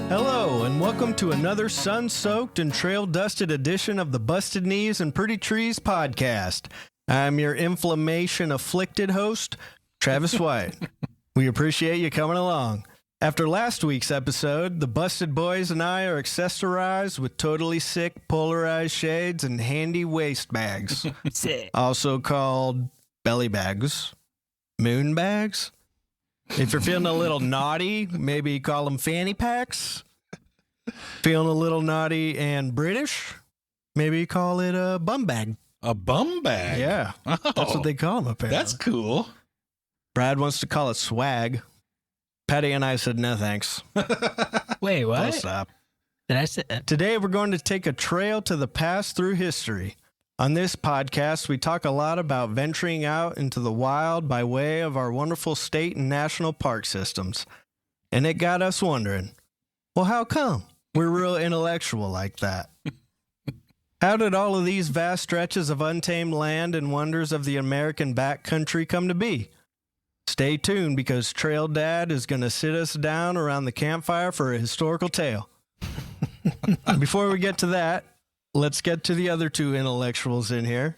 Hello, and welcome to another sun-soaked and trail-dusted edition of the Busted Knees and Pretty Trees podcast. I'm your inflammation-afflicted host, Travis White. We appreciate you coming along. After last week's episode, the Busted Boys and I are accessorized with totally sick polarized shades and handy waist bags, also called belly bags, moon bags. If you're feeling a little naughty, maybe call them fanny packs. Feeling a little naughty and British, maybe call it a bum bag. A bum bag? Yeah, that's what they call them apparently. That's cool. Brad wants to call it swag. Paddy and I said no thanks. Wait, what? I'll stop. Did I say? Today we're going to take a trail to the past through history. On this podcast, we talk a lot about venturing out into the wild by way of our wonderful state and national park systems. And it got us wondering, well, how come we're real intellectual like that? How did all of these vast stretches of untamed land and wonders of the American backcountry come to be? Stay tuned because Trail Dad is going to sit us down around the campfire for a historical tale. Before we get to that, let's get to the other two intellectuals in here.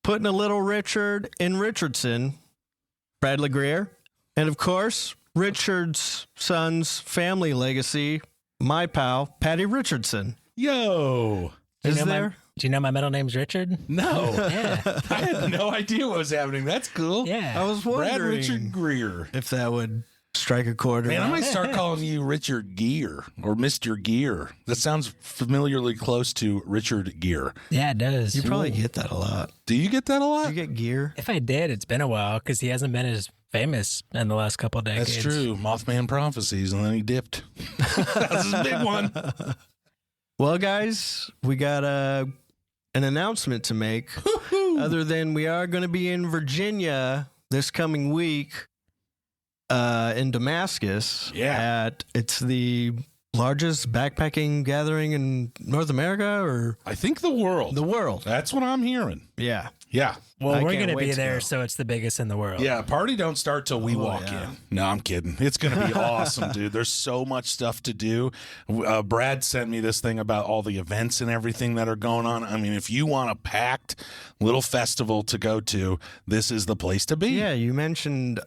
Putting a little Richard in Richardson, Brad LeGrier. And of course, Richard's son's family legacy, my pal, Paddy Richardson. Yo. Do Is there? Do you know my middle name's Richard? No. Yeah. I had no idea what was happening. That's cool. Yeah. I was wondering Brad Richard Greer. if that would strike a chord or Man, I not. might start calling you Richard Gear or Mr. Gear. That sounds familiarly close to Richard Gear. Yeah, it does. You probably get that a lot. Do you get that a lot? You get gear? If I did, it's been a while because he hasn't been as famous in the last couple of decades. That's true. Mothman Prophecies, and then he dipped. That's his big one. Well, guys, we got an announcement to make. Other than we are going to be in Virginia this coming week in Damascus. Yeah. It's the largest backpacking gathering in North America or I think the world. the world. That's what I'm hearing. Yeah. Yeah. Well, I we're can't going to wait be to there, go. so it's the biggest in the world. Yeah, party don't start till we walk yeah. in. No, I'm kidding. It's going to be awesome, dude. There's so much stuff to do. Brad sent me this thing about all the events and everything that are going on. I mean, if you want a packed little festival to go to, this is the place to be. Yeah, you mentioned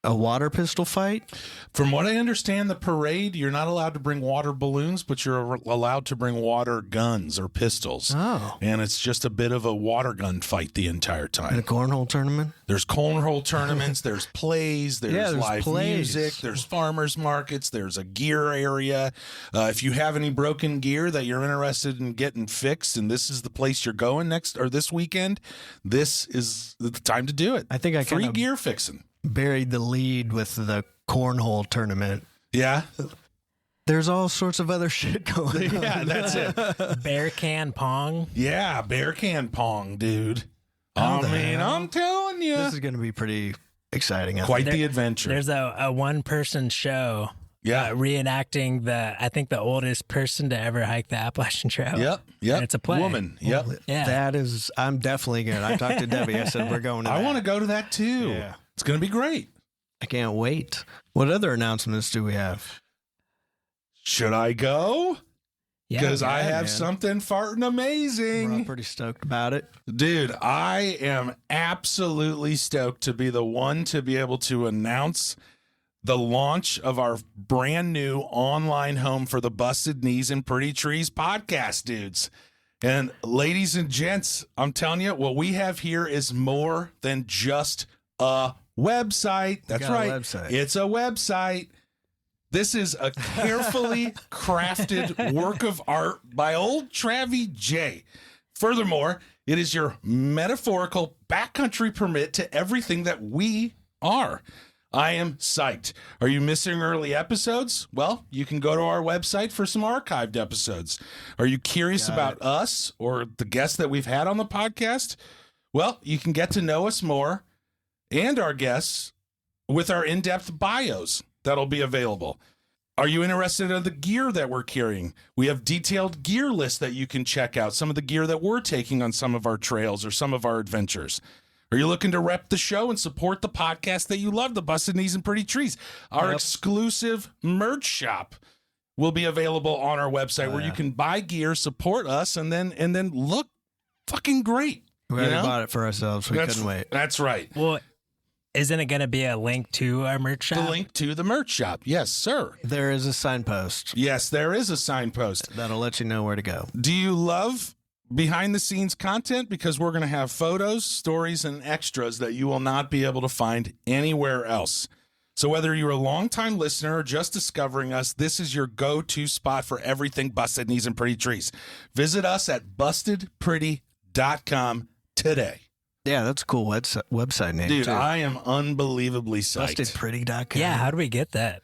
a water pistol fight. From what I understand, the parade, you're not allowed to bring water balloons, but you're allowed to bring water guns or pistols. Oh. And it's just a bit of a water gun fight the entire In a time. cornhole tournament. There's cornhole tournaments, there's plays, there's live plays. music, there's farmers markets, there's a gear area. If you have any broken gear that you're interested in getting fixed, and this is the place you're going next or this weekend, this is the time to do it. I think I Free kinda gear fixing. buried the lead with the cornhole tournament. Yeah. There's all sorts of other shit going on. Yeah, that's it. Bear can pong. Yeah, bear can pong, dude. How the I mean, hell? I'm telling you. This is going to be pretty exciting. I Quite think. the adventure. There's a one-person show Yeah. reenacting I think the oldest person to ever hike the Appalachian Trail. Yep. And it's a play. Woman. Yep. Yeah. That is, I'm definitely going to. I talked to Debbie. I said, we're going to I that. want to go to that too. Yeah. It's going to be great. I can't wait. What other announcements do we have? Should I go? Yeah. Because I yeah, have man. something farting We're all amazing. pretty stoked about it. Dude, I am absolutely stoked to be the one to be able to announce the launch of our brand new online home for the Busted Knees and Pretty Trees podcast, dudes. And ladies and gents, I'm telling you, what we have here is more than just a website. That's got a right. website. It's a website. This is a carefully crafted work of art by old Travy J. Furthermore, it is your metaphorical backcountry permit to everything that we are. I am psyched. Are you missing early episodes? Well, you can go to our website for some archived episodes. Are you curious about us or the guests that we've had on the podcast? Well, you can get to know us more and our guests with our in-depth bios that'll be available. Are you interested in the gear that we're carrying? We have detailed gear lists that you can check out, some of the gear that we're taking on some of our trails or some of our adventures. Are you looking to rep the show and support the podcast that you love, the Busted Knees and Pretty Trees? Our exclusive merch shop will be available on our website where you can buy gear, support us, and then look fucking great. We already bought it for ourselves. We couldn't wait. That's right. Well, isn't it going to be a link to our merch shop? The link to the merch shop. Yes, sir. There is a signpost. Yes, there is a signpost. That'll let you know where to go. Do you love behind the scenes content? Because we're going to have photos, stories, and extras that you will not be able to find anywhere else. So whether you're a longtime listener or just discovering us, this is your go-to spot for everything Busted Knees and Pretty Trees. Visit us at bustedpretty.com today. Yeah, that's a cool website name, Dude, too. I am unbelievably psyched. Bustedpretty.com. Yeah, how do we get that?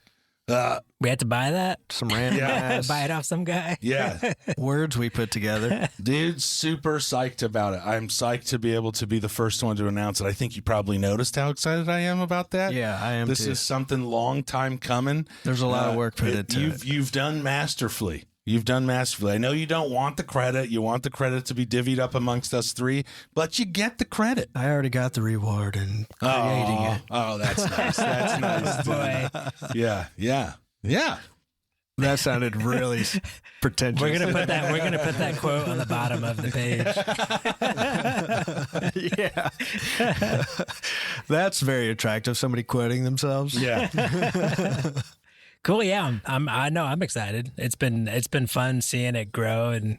We had to buy that? Some random ass Buy it off some guy? Yeah. words we put together. Dude, super psyched about it. I'm psyched to be able to be the first one to announce it. I think you probably noticed how excited I am about that. Yeah, I am This too. is something long time coming. There's a lot of work put into it. You've done masterfully. You've done masterfully. I know you don't want the credit. You want the credit to be divvied up amongst us three, but you get the credit. I already got the reward in creating it. Oh, that's nice. That's nice. Boy. Yeah. That sounded really pretentious. We're gonna put that quote on the bottom of the page. Yeah. That's very attractive. Somebody quoting themselves. Yeah. Cool. Yeah, I'm excited. It's been fun seeing it grow and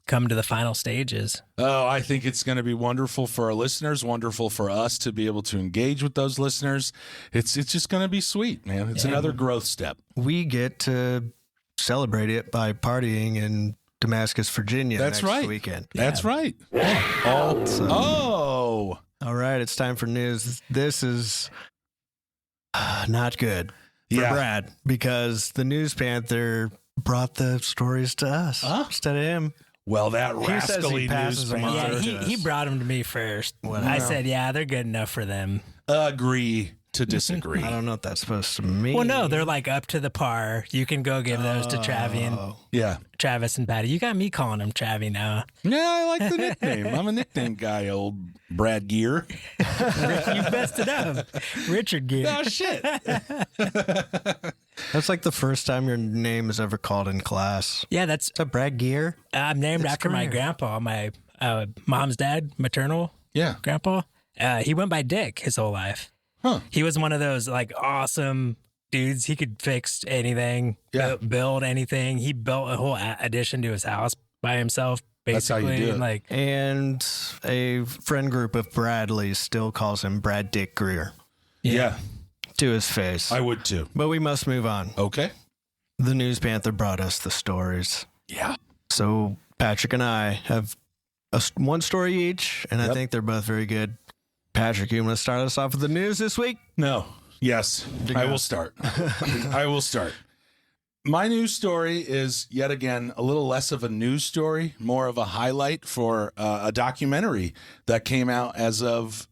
come to the final stages. Oh, I think it's going to be wonderful for our listeners, wonderful for us to be able to engage with those listeners. It's just going to be sweet, man. It's another growth step. We get to celebrate it by partying in Damascus, Virginia That's next right. weekend. That's right. All right, it's time for news. This is not good for Brad because the News Panther brought the stories to us instead of him. Well, that He says he rascally passes them on. newspaper. Yeah, he brought them to me first. I said, yeah, they're good enough for them. Agree to disagree. I don't know what that's supposed to mean. Well, no, they're like up to the par. You can go give those to Travy and Yeah. Travis and Patty. You got me calling him Travy now. Yeah, I like the nickname. I'm a nickname guy, old Brad Gear. You messed it up. Richard Gear. Oh, shit. That's like the first time your name is ever called in class. Yeah, that's Is that Brad Gear? I'm named after my grandpa, my mom's dad, maternal Yeah. grandpa. He went by Dick his whole life. Huh. He was one of those like awesome dudes. He could fix anything, build anything. He built a whole addition to his house by himself, basically. That's how you do it. And, like, And a friend group of Bradleys still calls him Brad Dick Greer Yeah. to his face. I would too. But we must move on. Okay. The News Panther brought us the stories. Yeah. So Patrick and I have one story each, and I think they're both very good. Patrick, you want to start us off with the news this week? No. Yes. I will start. I will start. My news story is yet again a little less of a news story, more of a highlight for a documentary that came out as of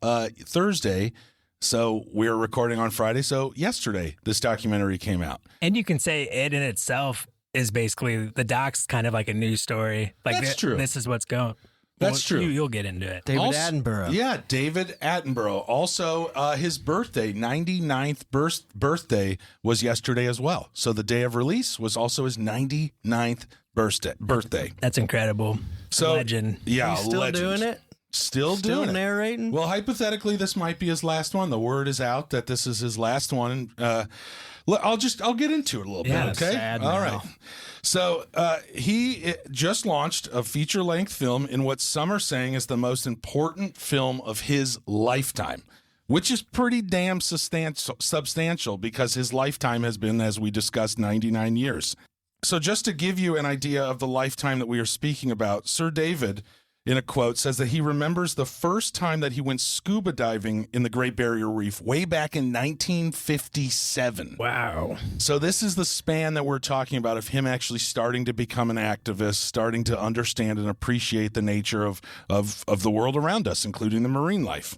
Thursday. So we're recording on Friday. So yesterday, this documentary came out. and you can say it in itself is basically the doc's kind of like a news story. Like That's true. This is what's going. That's true. You'll get into it. David Also- Attenborough. Yeah, David Attenborough. Also, his birthday, 99th birthday, was yesterday as well. So the day of release was also his 99th birthday. That's incredible. So Legend. Yeah, He's still legend. doing it? Still doing it. narrating? Well, hypothetically, this might be his last one. The word is out that this is his last one. I'll get into it a little Yeah, bit. Okay. sad All now. right. So he just launched a feature-length film in what some are saying is the most important film of his lifetime, which is pretty damn substantial because his lifetime has been, as we discussed, 99 years. So just to give you an idea of the lifetime that we are speaking about, Sir David, in a quote, says that he remembers the first time that he went scuba diving in the Great Barrier Reef way back in 1957. Wow. So this is the span that we're talking about of him actually starting to become an activist, starting to understand and appreciate the nature of the world around us, including the marine life.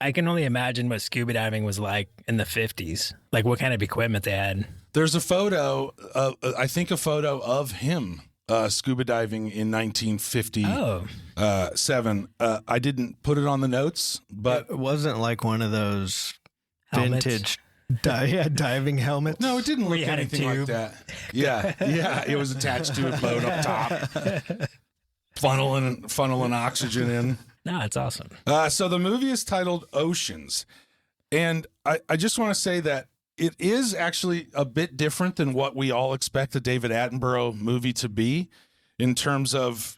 I can only imagine what scuba diving was like in the 50s. Like what kind of equipment they had. There's a photo, I think a photo of him scuba diving in 1957. Oh, I didn't put it on the notes, but It wasn't like one of those Helmets. vintage diving helmets. no, it didn't Where look you had a anything like tube. that. Yeah, it was attached to a boat up top, funneling oxygen in. no, it's awesome. So the movie is titled Oceans. And I just want to say that it is actually a bit different than what we all expect a David Attenborough movie to be in terms of,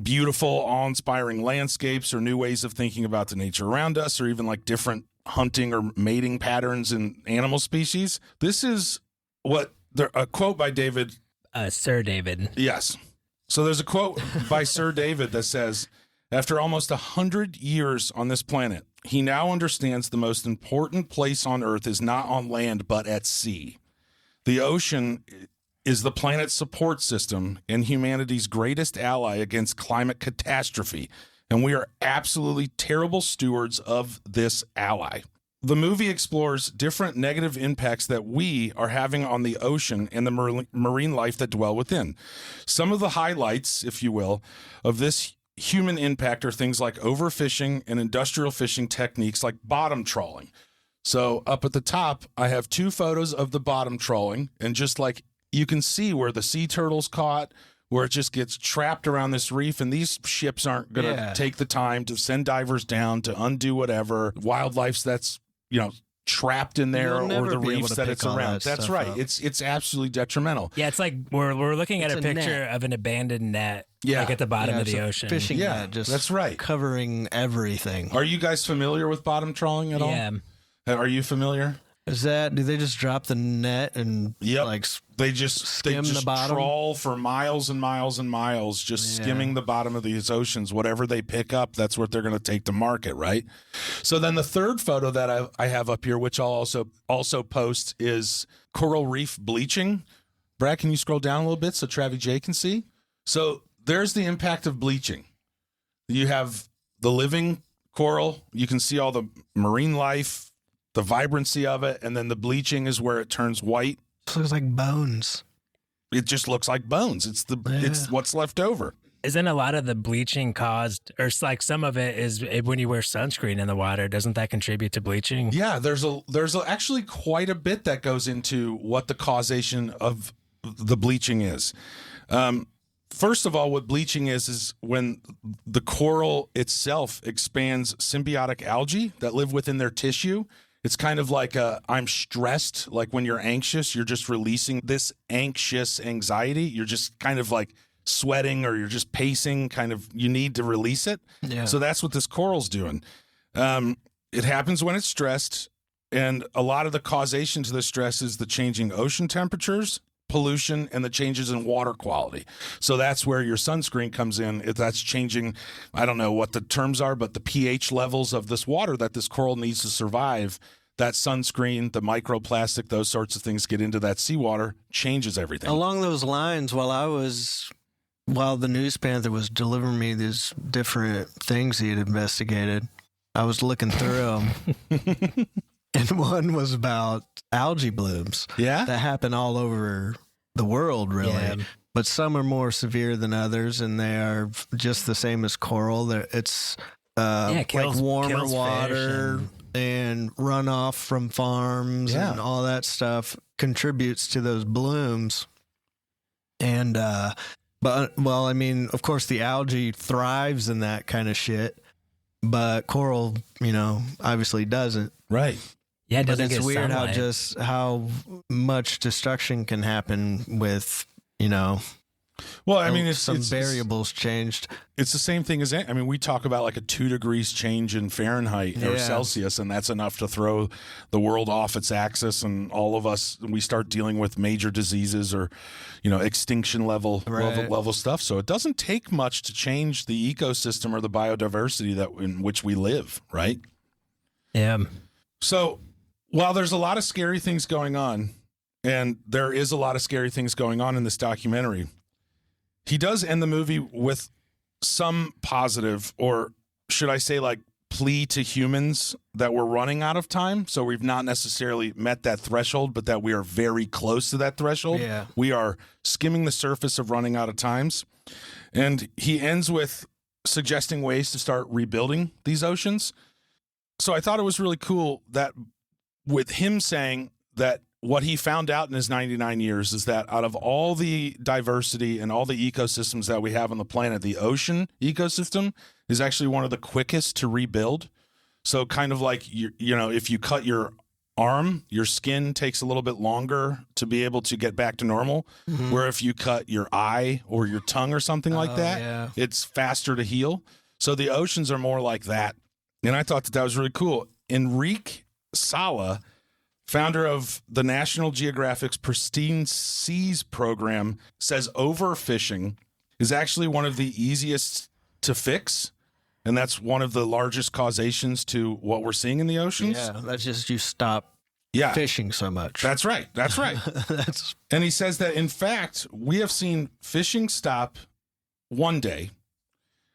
beautiful, awe-inspiring landscapes or new ways of thinking about the nature around us, or even like different hunting or mating patterns in animal species. This is a quote by David. Sir David. Yes. So there's a quote by Sir David that says, after almost 100 years on this planet, he now understands the most important place on Earth is not on land, but at sea. The ocean is the planet's support system and humanity's greatest ally against climate catastrophe, and we are absolutely terrible stewards of this ally. The movie explores different negative impacts that we are having on the ocean and the marine life that dwell within. Some of the highlights, if you will, of this human impact are things like overfishing and industrial fishing techniques like bottom trawling. So up at the top, I have 2 photos of the bottom trawling, and just like you can see where the sea turtle's caught, where it just gets trapped around this reef, and these ships aren't going to take the time to send divers down to undo whatever wildlife that's, trapped in there, You'll or never the be able reefs to that pick it's all around. that That's stuff right. up. It's absolutely detrimental. Yeah, it's like we're looking at It's a a picture net. of an abandoned net, Yeah. like at the bottom of it's the a ocean. fishing Yeah, net, just that's right. covering everything. Are you guys familiar with bottom trawling at all? Yeah, Are you familiar? Do they just drop the net and Yep. like They just Skim the bottom? trawl for miles and miles and miles, just skimming the bottom of these oceans. Whatever they pick up, that's what they're going to take to market, right? So then the third photo that I have up here, which I'll also post, is coral reef bleaching. Brad, can you scroll down a little bit so Travy J can see? So there's the impact of bleaching. You have the living coral. You can see all the marine life, the vibrancy of it, and then the bleaching is where it turns white. it looks like bones. It just looks like bones. It's what's left over. isn't a lot of the bleaching caused, or it's like some of it is when you wear sunscreen in the water? Doesn't that contribute to bleaching? Yeah, there's actually quite a bit that goes into what the causation of the bleaching is. First of all, what bleaching is when the coral itself expands symbiotic algae that live within their tissue. It's kind of like I'm stressed, like when you're anxious, you're just releasing this anxious anxiety. You're just kind of like sweating, or you're just pacing, you need to release it. Yeah. So that's what this coral's doing. It happens when it's stressed, and a lot of the causation to the stress is the changing ocean temperatures, pollution, and the changes in water quality. So that's where your sunscreen comes in. If that's changing, I don't know what the terms are, but the pH levels of this water that this coral needs to survive, that sunscreen, the microplastic, those sorts of things get into that seawater, changes everything. Along those lines, while the news Panther was delivering me these different things he had investigated, I was looking through them. And one was about algae blooms. Yeah? That happen all over the world, really. Yeah. But some are more severe than others, and they are just the same as coral. It's kills- like warmer kills fish water and runoff from farms Yeah. and all that stuff contributes to those blooms. And, of course, the algae thrives in that kind of shit, but coral, obviously doesn't. Right. Yeah, it But doesn't it's get weird sunlight. how much destruction can happen with, Well, I mean, some variables changed. It's the same thing as, we talk about like a 2 degrees change in Fahrenheit or Yeah. Celsius, and that's enough to throw the world off its axis, and all of us, we start dealing with major diseases or, extinction level stuff. So it doesn't take much to change the ecosystem or the biodiversity in which we live, right? Yeah. So while there's a lot of scary things going on, and there is a lot of scary things going on in this documentary, he does end the movie with some positive, or should I say, like, plea to humans that we're running out of time. So we've not necessarily met that threshold, but that we are very close to that threshold. Yeah. We are skimming the surface of running out of times. And he ends with suggesting ways to start rebuilding these oceans. So I thought it was really cool that with him saying that what he found out in his 99 years is that out of all the diversity and all the ecosystems that we have on the planet, the ocean ecosystem is actually one of the quickest to rebuild. So kind of like, you know, if you cut your arm, your skin takes a little bit longer to be able to get back to normal. Mhm. Where if you cut your eye or your tongue or something like that, yeah. it's faster to heal. So the oceans are more like that. And I thought that that was really cool. Enrique Sala, founder of the National Geographic's Pristine Seas program, says overfishing is actually one of the easiest to fix. And that's one of the largest causations to what we're seeing in the oceans. Yeah, that's just you stop Yeah. fishing so much. That's right. That's right. That's And he says that, in fact, we have seen fishing stop one day,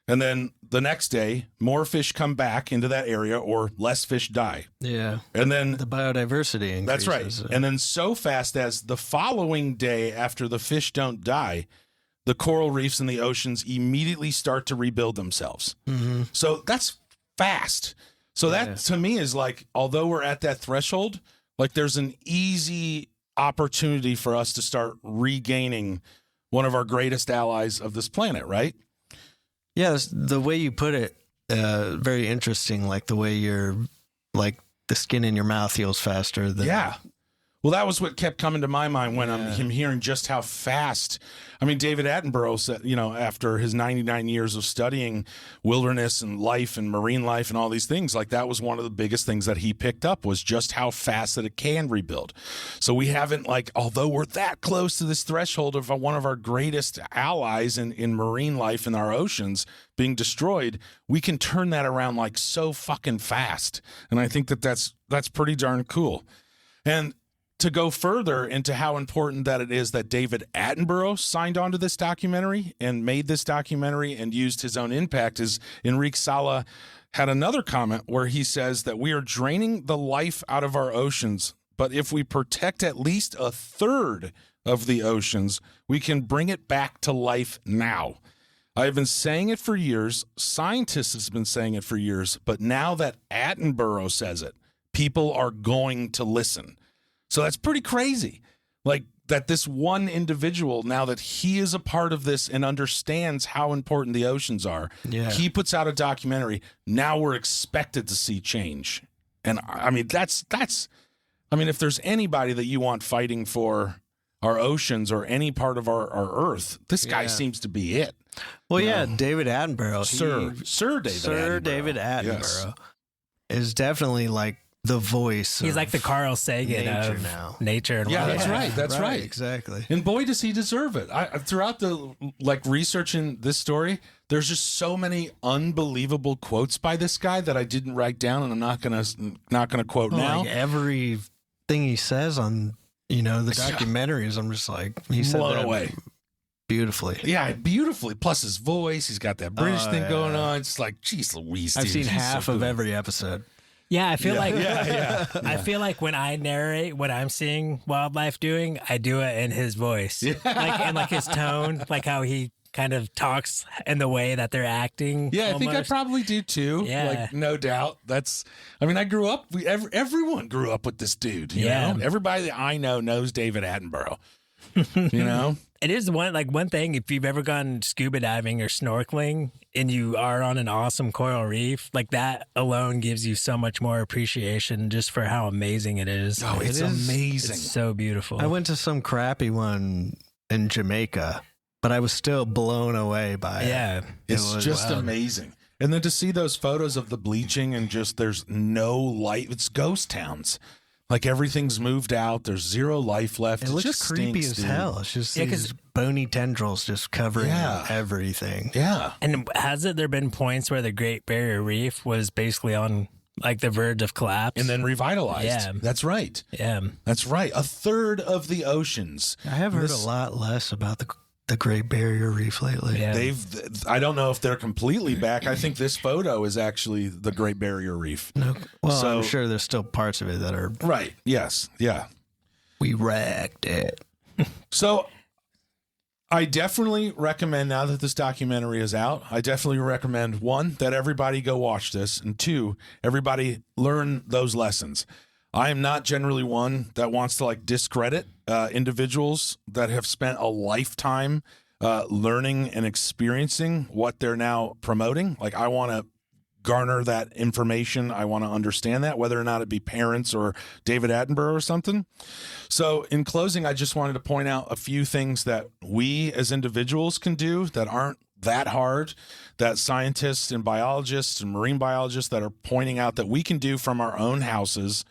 and then the next day, more fish come back into that area or less fish die. yeah. And then The biodiversity increases. that's right. And then so fast as the following day after the fish don't die, the coral reefs in the oceans immediately start to rebuild themselves. Mm-hmm. So that's fast. So that Yeah. to me is like, although we're at that threshold, like there's an easy opportunity for us to start regaining one of our greatest allies of this planet, right? Yes, the way you put it, very interesting. Like the way you're, like the skin in your mouth heals faster. Than, Yeah. Well, that was what kept coming to my mind when Yeah. I'm hearing just how fast. I mean, David Attenborough said, you know, after his 99 years of studying wilderness and life and marine life and all these things, like that was one of the biggest things that he picked up was just how fast that it can rebuild. So we haven't, like, although we're that close to this threshold of one of our greatest allies in marine life in our oceans being destroyed, we can turn that around like so fucking fast. And I think that that's pretty darn cool. And to go further into how important that it is that David Attenborough signed on to this documentary and made this documentary and used his own impact, is Enrique Sala had another comment where he says that we are draining the life out of our oceans, but if we protect at least a third of the oceans, we can bring it back to life now. I've been saying it for years. Scientists have been saying it for years, but now that Attenborough says it, people are going to listen. So that's pretty crazy. Like that this one individual, now that he is a part of this and understands how important the oceans are, Yeah. he puts out a documentary. Now we're expected to see change. And I mean, I mean, if there's anybody that you want fighting for our oceans or any part of our earth, this guy Yeah. seems to be it. Well, You yeah, know, David Attenborough. Sir David Attenborough is definitely like the voice. He's of like the Carl Sagan nature of now. nature and Yeah, wildlife. that's right. That's right. Exactly. And boy, does he deserve it. Throughout the researching this story, there's just so many unbelievable quotes by this guy that I didn't write down, and I'm not gonna quote now. Like everything he says on, the documentaries, I'm just like, he said Blown that away. beautifully. Yeah, beautifully. Plus his voice, he's got that British thing yeah. going on. It's like, geez Louise, I've dude, seen he's half so of good. every episode. Yeah, I feel like yeah. I feel like when I narrate what I'm seeing wildlife doing, I do it in his voice, like his tone, like how he kind of talks and the way that they're acting. Yeah, I think I almost. probably do too. Yeah. Like, no doubt. I grew up, everyone grew up with this dude. You know? Everybody that I know knows David Attenborough. You know? It is one thing, if you've ever gone scuba diving or snorkeling and you are on an awesome coral reef, like that alone gives you so much more appreciation just for how amazing it is. Oh, it's amazing. It's so beautiful. I went to some crappy one in Jamaica, but I was still blown away by it. Yeah. It's was just wild. amazing. And then to see those photos of the bleaching and just there's no light. It's ghost towns. Like everything's moved out. There's zero life left. It looks just creepy stinks, as dude. hell. It's just Yeah, these bony tendrils just covering Yeah. everything. Yeah. And hasn't there been points where the Great Barrier Reef was basically on like the verge of collapse? And then revitalized. Yeah. That's right. yeah. That's right. A third of the oceans. I have heard This- a lot less about the Great Barrier Reef lately. Yeah. I don't know if they're completely back. I think this photo is actually the Great Barrier Reef. No, well, So- I'm sure there's still parts of it that are. Right. Yes. Yeah. We wrecked it. So I definitely recommend, now that this documentary is out, I definitely recommend, one, that everybody go watch this, and two, everybody learn those lessons. I am not generally one that wants to like discredit individuals that have spent a lifetime learning and experiencing what they're now promoting. Like, I want to garner that information. I want to understand that, whether or not it be parents or David Attenborough or something. So in closing, I just wanted to point out a few things that we as individuals can do that aren't that hard, that scientists and biologists and marine biologists that are pointing out that we can do from our own houses,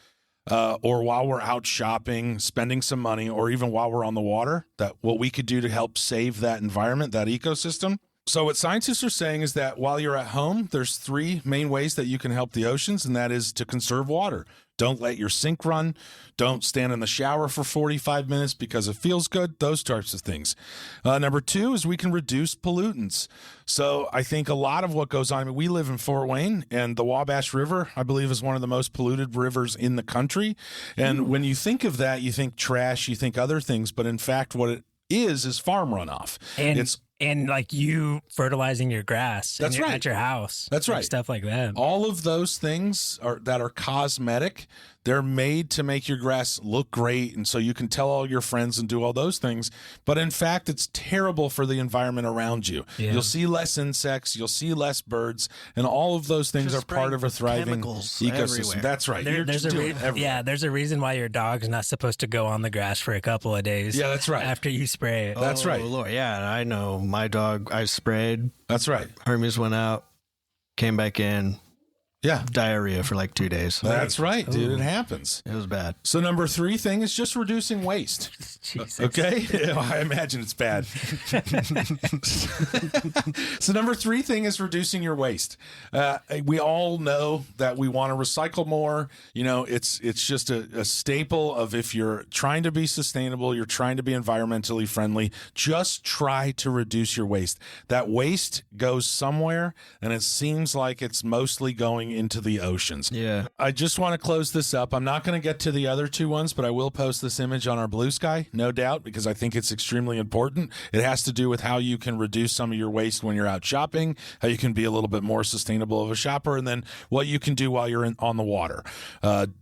or while we're out shopping, spending some money, or even while we're on the water, that what we could do to help save that environment, that ecosystem. So what scientists are saying is that while you're at home, there's three main ways that you can help the oceans, and that is to conserve water. Don't let your sink run. Don't stand in the shower for 45 minutes because it feels good. Those types of things. Number two is we can reduce pollutants. So I think a lot of what goes on, I mean, we live in Fort Wayne, and the Wabash River, I believe, is one of the most polluted rivers in the country. And when you think of that, you think trash, you think other things. But in fact, what it is farm runoff. And like you fertilizing your grass That's right. at your house. That's right. Stuff like that. All of those things that are cosmetic, they're made to make your grass look great, and so you can tell all your friends and do all those things. But in fact, it's terrible for the environment around you. Yeah. You'll see less insects, you'll see less birds, and all of those things Just are part of a thriving chemicals ecosystem. everywhere. That's right. You're There's just a doing it everywhere. there's a reason why your dog's not supposed to go on the grass for a couple of days. Yeah, that's right. After you spray it. That's right. Lord, yeah, I know. My dog, I sprayed. That's right. Hermes went out, came back in, Yeah. diarrhea for like 2 days. That's right, dude. It happens. It was bad. So number three thing is just reducing waste. Jesus. Okay? I imagine it's bad. So number three thing is reducing your waste. We all know that we want to recycle more. You know, it's just a staple of, if you're trying to be sustainable, you're trying to be environmentally friendly, just try to reduce your waste. That waste goes somewhere, and it seems like it's mostly going into the oceans. Yeah. I just want to close this up. I'm not going to get to the other two ones, but I will post this image on our Blue Sky, no doubt, because I think it's extremely important. It has to do with how you can reduce some of your waste when you're out shopping, how you can be a little bit more sustainable of a shopper, and then what you can do while you're on the water.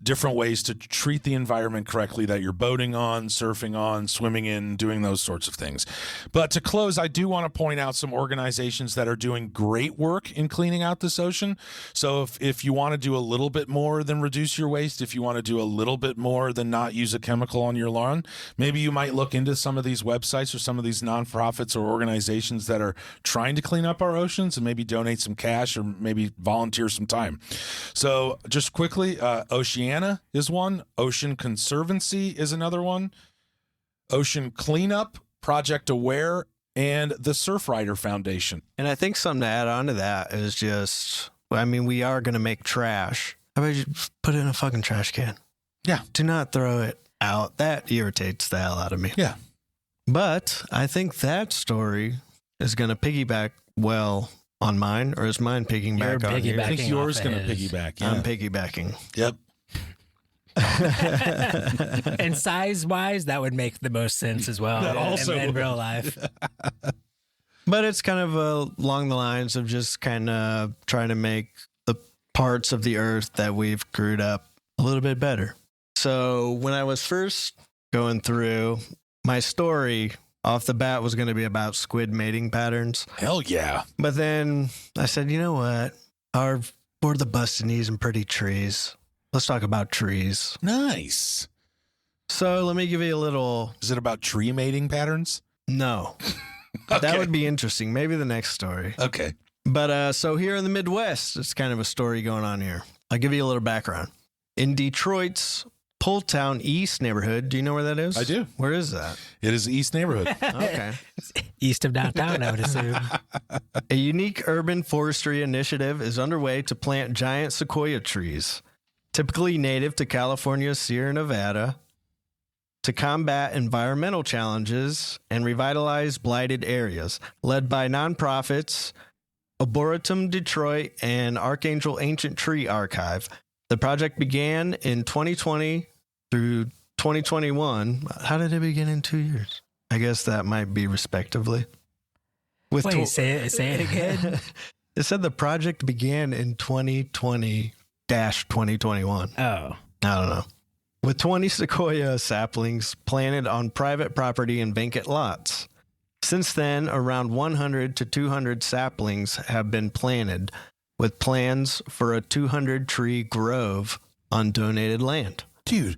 Different ways to treat the environment correctly that you're boating on, surfing on, swimming in, doing those sorts of things. But to close, I do want to point out some organizations that are doing great work in cleaning out this ocean. So if you want to do a little bit more than reduce your waste, if you want to do a little bit more than not use a chemical on your lawn, maybe you might look into some of these websites or some of these nonprofits or organizations that are trying to clean up our oceans, and maybe donate some cash or maybe volunteer some time. So just quickly, Oceana is one. Ocean Conservancy is another one. Ocean Cleanup, Project Aware, and the Surfrider Foundation. And I think something to add on to that is just, I mean, we are going to make trash. How about you put it in a fucking trash can? Yeah. Do not throw it out. That irritates the hell out of me. Yeah. But I think that story is going to piggyback well on mine, or is mine piggybacking You're on yours? I think Piggybacking yours off going to of his. piggyback. Yeah. I'm piggybacking. Yep. And size wise, that would make the most sense as well. That also in would. real life. But it's kind of along the lines of just kind of trying to make the parts of the earth that we've screwed up a little bit better. So when I was first going through, my story off the bat was going to be about squid mating patterns. Hell yeah. But then I said, you know what? We're the busted knees and pretty trees. Let's talk about trees. Nice. So let me give you a little. Is it about tree mating patterns? No. Okay. That would be interesting. Maybe the next story. Okay. But so here in the Midwest, it's kind of a story going on here. I'll give you a little background. In Detroit's Pulltown East neighborhood, do you know where that is? I do. Where is that? It is East neighborhood. Okay. East of downtown, I would assume. A unique urban forestry initiative is underway to plant giant sequoia trees, typically native to California's Sierra Nevada to combat environmental challenges and revitalize blighted areas, led by nonprofits Arboretum Detroit and Archangel Ancient Tree Archive. The project began in 2020 through 2021. How did it begin in 2 years? I guess that might be respectively. Wait, say it again. It said the project began in 2020-2021. Oh. I don't know. With 20 sequoia saplings planted on private property and vacant lots. Since then, around 100 to 200 saplings have been planted, with plans for a 200-tree grove on donated land. Dude,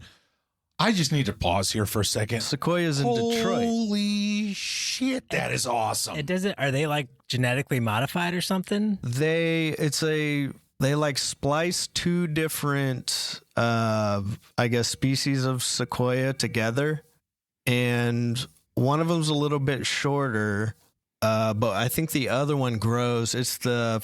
I just need to pause here for a second. Sequoias in Detroit. Holy shit, that is awesome. Are they like genetically modified or something? They like splice two different, I guess, species of sequoia together, and one of them's a little bit shorter, but I think the other one grows. It's the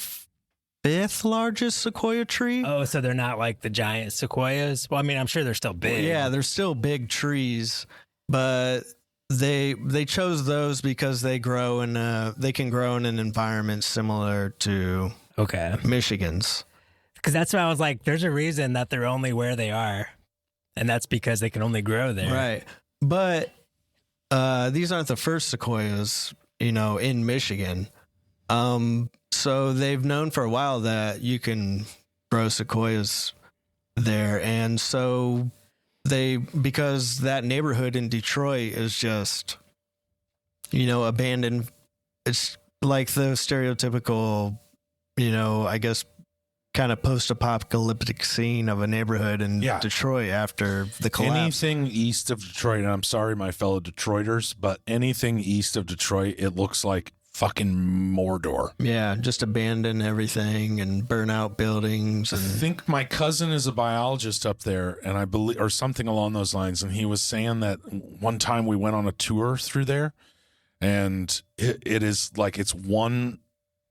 fifth largest sequoia tree. Oh, so they're not like the giant sequoias? Well, I mean, I'm sure they're still big. Yeah, they're still big trees, but they chose those because they can grow in an environment similar to Michigan's. Because that's why I was like, there's a reason that they're only where they are, and that's because they can only grow there. Right. But these aren't the first sequoias, in Michigan. So they've known for a while that you can grow sequoias there. And so because that neighborhood in Detroit is just, abandoned. It's like the stereotypical, I guess, kind of post-apocalyptic scene of a neighborhood in Detroit after the collapse. Anything east of Detroit, and I'm sorry, my fellow Detroiters, but anything east of Detroit, it looks like fucking Mordor. Yeah, just abandon everything and burn out buildings. I think my cousin is a biologist up there, and I believe, or something along those lines, and he was saying that one time we went on a tour through there, and it is like it's one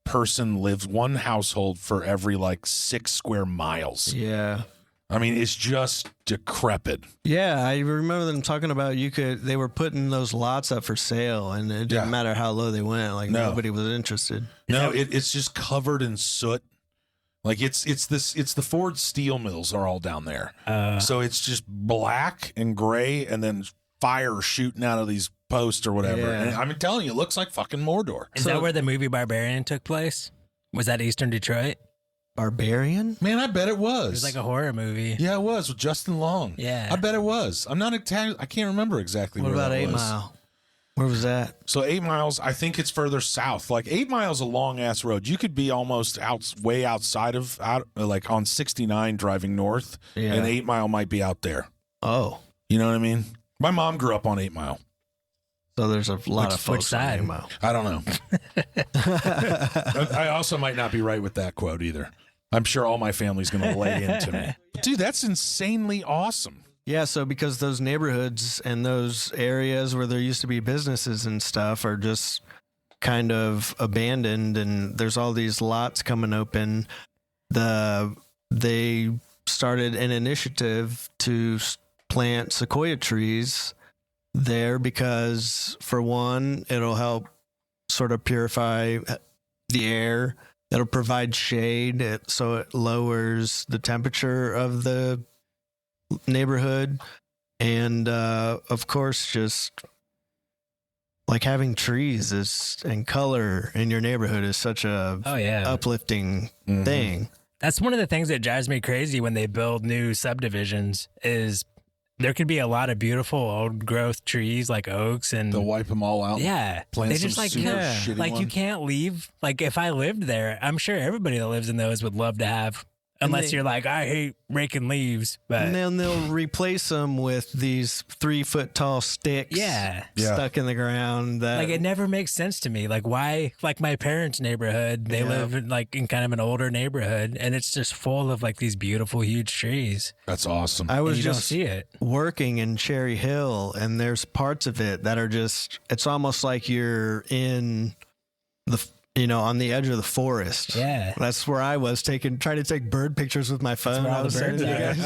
household for every like 6 square miles. Yeah. I mean, it's just decrepit. Yeah, I remember them talking about they were putting those lots up for sale, and it didn't matter how low they went. Like nobody was interested. No, it's just covered in soot. Like it's the Ford steel mills are all down there. So it's just black and gray, and then fire shooting out of these posts or whatever. Yeah. And I'm telling you, it looks like fucking Mordor. Is that where the movie Barbarian took place? Was that Eastern Detroit? Barbarian? Man, I bet it was. It was like a horror movie. Yeah, it was with Justin Long. Yeah. I bet it was. I'm not Italian. I can't remember exactly What where about that 8 was. Mile? Where was that? So 8 Miles, I think it's further south. Like 8 Miles, a long ass road. You could be almost way outside of like on 69 driving north, and 8 Mile might be out there. Oh, you know what I mean? My mom grew up on 8 Mile. So there's a lot of folks on 8 Mile. I don't know. I also might not be right with that quote either. I'm sure all my family's going to lay into me. But dude, that's insanely awesome. Yeah, so because those neighborhoods and those areas where there used to be businesses and stuff are just kind of abandoned, and there's all these lots coming open. They started an initiative to plant sequoia trees there because, for one, it'll help sort of purify the air. It'll provide shade, so it lowers the temperature of the neighborhood. And of course, just like having trees and color in your neighborhood is such a uplifting thing. That's one of the things that drives me crazy when they build new subdivisions is there could be a lot of beautiful old growth trees like oaks, and they'll wipe them all out. Yeah. Plant They some just like, super shitty like one. you can't leave. Like if I lived there, I'm sure everybody that lives in those would love to have, unless you're like, I hate raking leaves. But And then they'll replace them with these 3-foot tall sticks stuck in the ground. That like it never makes sense to me. Like why? Like my parents' neighborhood, they live in like in kind of an older neighborhood, and it's just full of like these beautiful huge trees. That's awesome. I was You don't just see it. working in Cherry Hill, and there's parts of it that are just, it's almost like you're in on the edge of the forest. Yeah. That's where I was trying to take bird pictures with my phone. where all I was the sending birds you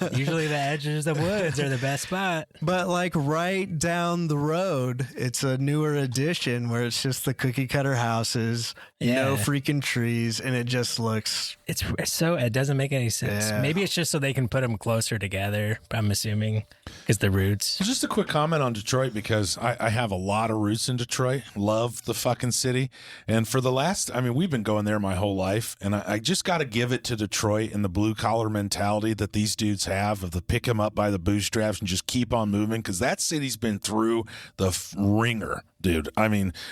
guys. Usually the edges of the woods are the best spot. But like right down the road, it's a newer addition where it's just the cookie cutter houses, no freaking trees, and it just looks. It's so it doesn't make any sense. Yeah. Maybe it's just so they can put them closer together. I'm assuming because the roots. Just a quick comment on Detroit, because I have a lot of roots in Detroit. Love the fucking city. And for the last, we've been going there my whole life. And I just got to give it to Detroit and the blue collar mentality that these dudes have of the pick them up by the bootstraps and just keep on moving. Because that city's been through the ringer, dude.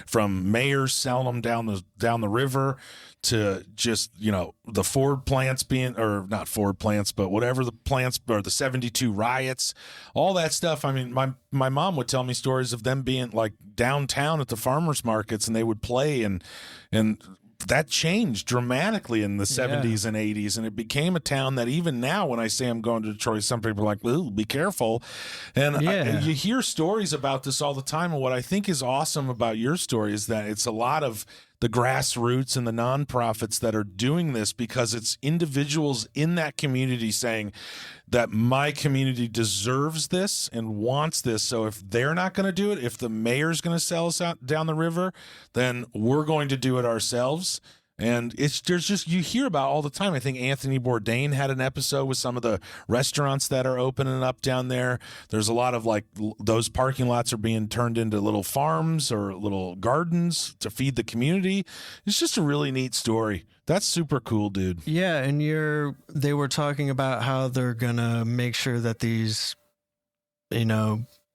From mayors selling them down the river to just, the Ford plants being, or not Ford plants, but whatever the plants, or the 72 riots, all that stuff. My mom would tell me stories of them being like downtown at the farmers markets, and they would play, and that changed dramatically in the 70s and 80s, and it became a town that even now when I say I'm going to Detroit, some people are like, ooh, be careful. And you hear stories about this all the time, and what I think is awesome about your story is that it's a lot of the grassroots and the nonprofits that are doing this, because it's individuals in that community saying that my community deserves this and wants this. So if they're not going to do it, if the mayor's going to sell us out down the river, then we're going to do it ourselves. And you hear about all the time. I think Anthony Bourdain had an episode with some of the restaurants that are opening up down there. There's a lot of those parking lots are being turned into little farms or little gardens to feed the community. It's just a really neat story. That's super cool, dude. Yeah. And they were talking about how they're going to make sure that these,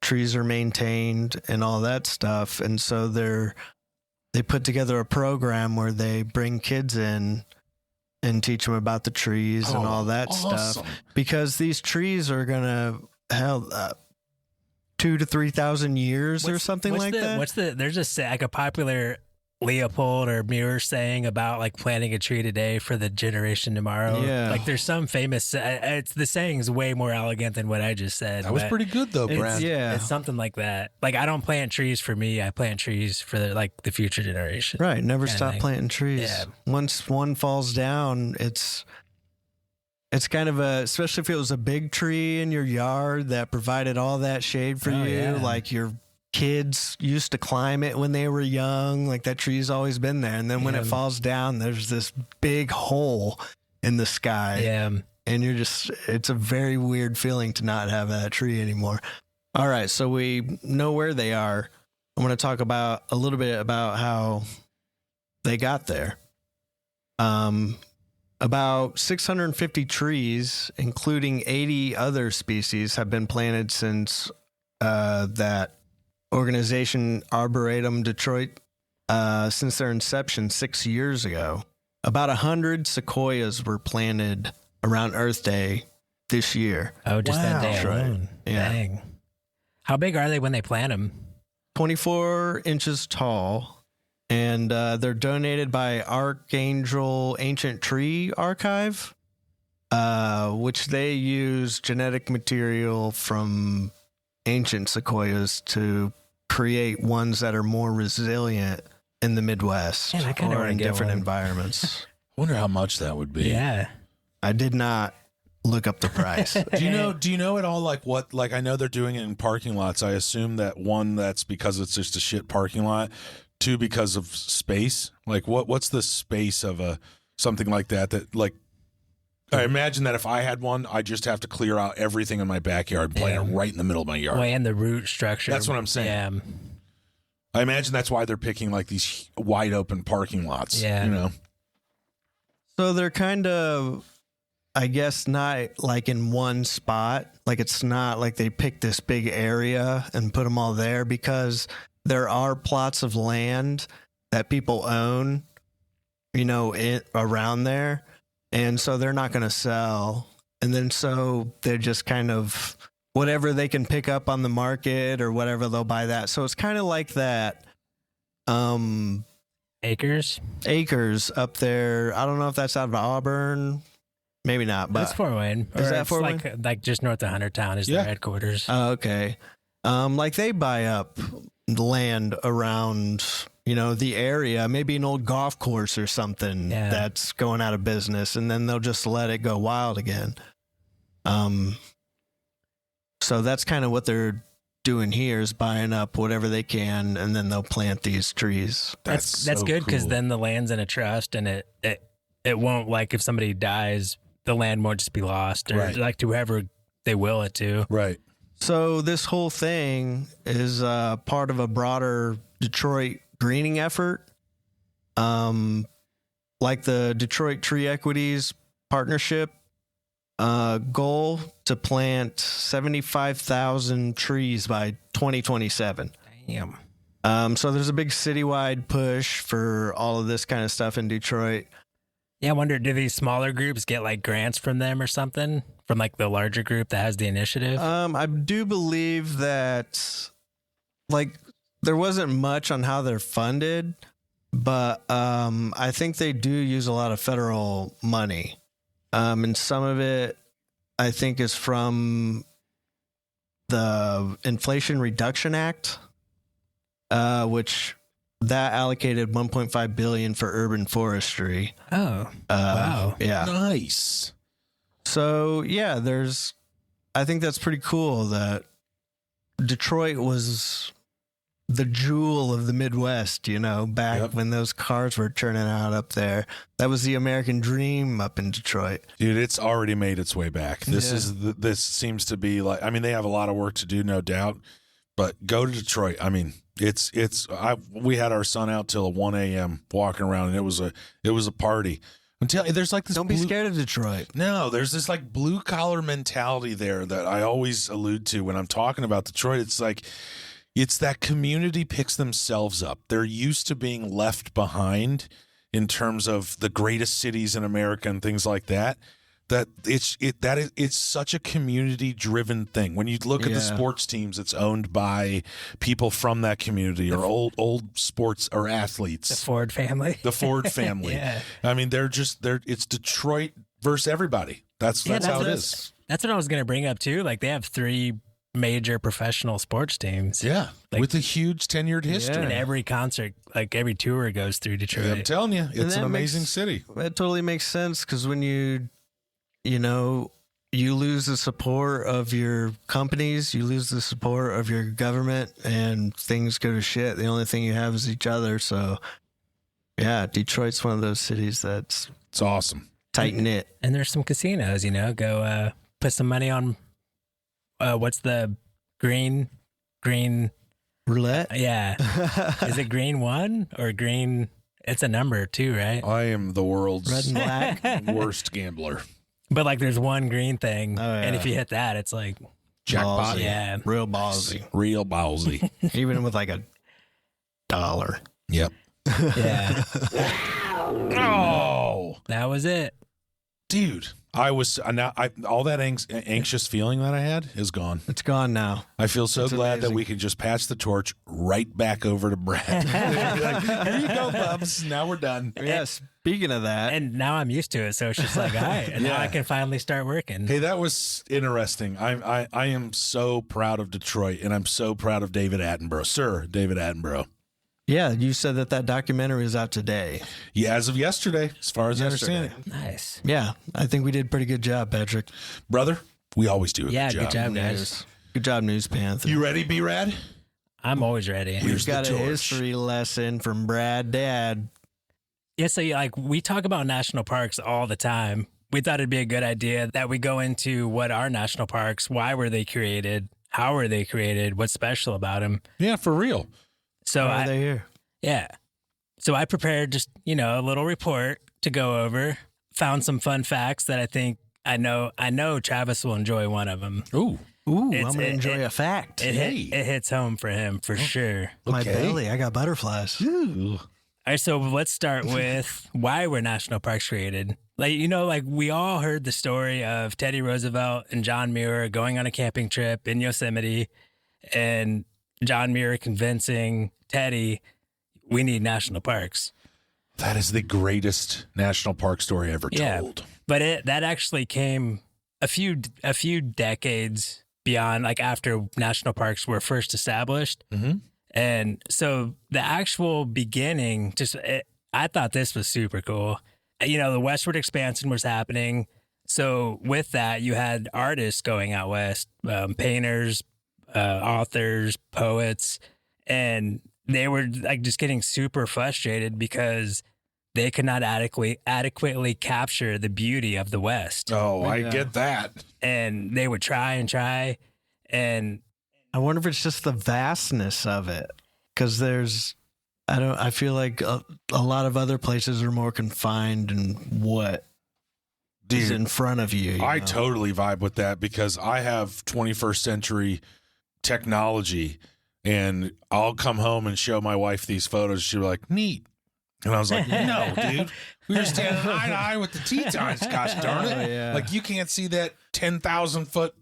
trees are maintained and all that stuff. And so they put together a program where they bring kids in and teach them about the trees and all that stuff, because these trees are going to 2,000 to 3,000 years or something like that. There's a popular Leopold or Muir saying about like planting a tree today for the generation tomorrow. Yeah. Like there's some famous, the saying's way more elegant than what I just said. That was pretty good though, Brad. It's something like that. Like I don't plant trees for me. I plant trees for the future generation. Right. Never stop planting trees. Yeah. Once one falls down, it's kind of especially if it was a big tree in your yard that provided all that shade for you. Yeah. Like your kids used to climb it when they were young. Like that tree's always been there. And then when it falls down, there's this big hole in the sky. Yeah. And it's a very weird feeling to not have that tree anymore. All right. So we know where they are. I want to talk a little bit about how they got there. About 650 trees, including 80 other species, have been planted since that organization Arboretum Detroit, since their inception 6 years ago. About 100 sequoias were planted around Earth Day this year. Oh, just that day alone. Yeah. Dang. How big are they when they plant them? 24 inches tall, and they're donated by Archangel Ancient Tree Archive, which they use genetic material from ancient sequoias to create ones that are more resilient in the Midwest or in different environments. I wonder how much that would be. Yeah. I did not look up the price. Do you know at all like I know they're doing it in parking lots. I assume that one, that's because it's just a shit parking lot. Two, because of space. Like what's the space of something like that like I imagine that if I had one, I'd just have to clear out everything in my backyard and plant it right in the middle of my yard. Well, and the root structure. That's what I'm saying. Yeah. I imagine that's why they're picking like these wide open parking lots. Yeah. So they're kind of, I guess, not like in one spot. Like it's not like they picked this big area and put them all there, because there are plots of land that people own, around there. And so they're not going to sell. And then so they're just kind of whatever they can pick up on the market or whatever, they'll buy that. So it's kind of like that. Acres up there. I don't know if that's out of Auburn. Maybe not, but that's Fort Wayne. Is that Fort Wayne? Like just north of Huntertown is their headquarters. Oh, okay. Like they buy up land around, the area, maybe an old golf course or something that's going out of business, and then they'll just let it go wild again. So that's kind of what they're doing here, is buying up whatever they can, and then they'll plant these trees. That's good, because then the land's in a trust, and it won't, like, if somebody dies, the land won't just be lost, or like to whoever they will it to. Right. So this whole thing is part of a broader Detroit greening effort, like the Detroit Tree Equities Partnership goal to plant 75,000 trees by 2027. Damn. So there's a big citywide push for all of this kind of stuff in Detroit. Yeah, I wonder, do these smaller groups get like grants from them or something, from like the larger group that has the initiative? I do believe that, like, there wasn't much on how they're funded, but I think they do use a lot of federal money. And some of it, I think, is from the Inflation Reduction Act, which that allocated $1.5 billion for urban forestry. Oh, wow. Yeah. Nice. So, yeah, I think that's pretty cool that Detroit was the jewel of the Midwest, back when those cars were churning out up there. That was the American dream up in Detroit. Dude, it's already made its way back. This seems to be like, I mean, they have a lot of work to do, no doubt, but go to Detroit. I mean, we had our son out till 1 a.m. walking around, and it was a party. I'm telling you, there's like this. Don't be scared of Detroit. No, there's this like blue collar mentality there that I always allude to when I'm talking about Detroit. It's like, it's that community picks themselves up. They're used to being left behind in terms of the greatest cities in America and things like that. It's such a community driven thing. When you look at the sports teams, it's owned by people from that community, or old sports or athletes. The Ford family. The Ford family. Yeah. I mean, it's Detroit versus everybody. That's how it is. That's what I was going to bring up too. Like, they have 3 major professional sports teams. Yeah. Like, with a huge tenured history. And every concert, like every tour goes through Detroit. I'm telling you, it's an amazing city. That totally makes sense, because when you lose the support of your companies, you lose the support of your government, and things go to shit. The only thing you have is each other. So, yeah, Detroit's one of those cities it's awesome. Tight knit. And there's some casinos, go put some money on, what's the green? Roulette? Yeah. Is it green 1 or green? It's a number too, right? I am the world's Red and black. worst gambler. But like, there's one green thing, and if you hit that, it's like jackpot. Yeah, real ballsy. Real ballsy. Even with like $1. Yep. Yeah. Oh, that was it, dude. I was all that anxious feeling that I had is gone. It's gone now. I feel so glad amazing that we can just pass the torch right back over to Brad. Like, here you go, Bubs. Now we're done. Yeah, speaking of that. and now I'm used to it, so it's just like, all right, and now I can finally start working. Hey, that was interesting. I am so proud of Detroit, and I'm so proud of David Attenborough, Sir David Attenborough. Yeah, you said that documentary is out today. Yeah, as of yesterday, as far as I understand it. Nice. Yeah, I think we did a pretty good job, Patrick. Brother, we always do a Yeah, good job. good job, guys. Good job, News Panther. You ready, B-Rad? I'm always ready. We've got a history lesson from Brad Dad. Yeah, so we talk about national parks all the time. We thought it'd be a good idea that we go into what are national parks, why were they created, how were they created, what's special about them. Yeah, for real. So Why are they here? Yeah. So I prepared just, a little report to go over, found some fun facts that I know Travis will enjoy one of them. Ooh, I'm going to enjoy a fact. It hits home for him for sure. My belly, I got butterflies. Ooh. All right, so let's start with why were national parks created. We all heard the story of Teddy Roosevelt and John Muir going on a camping trip in Yosemite, and John Muir convincing Teddy, we need national parks. That is the greatest national park story ever told. But that actually came a few decades beyond, like after national parks were first established. Mm-hmm. And so the actual beginning, I thought this was super cool. You know, the westward expansion was happening. So with that, you had artists going out west, painters, authors, poets, and they were like just getting super frustrated because they could not adequately capture the beauty of the West. Oh, I get that. And they would try and try. And I wonder if it's just the vastness of it. Because I feel like a lot of other places are more confined in what is in front of you. I totally vibe with that because I have 21st century technology, and I'll come home and show my wife these photos. She'll be like, neat. And I was like, no, dude, we were standing eye to eye with the Tetons, gosh darn it. Yeah. Like, you can't see that 10,000 foot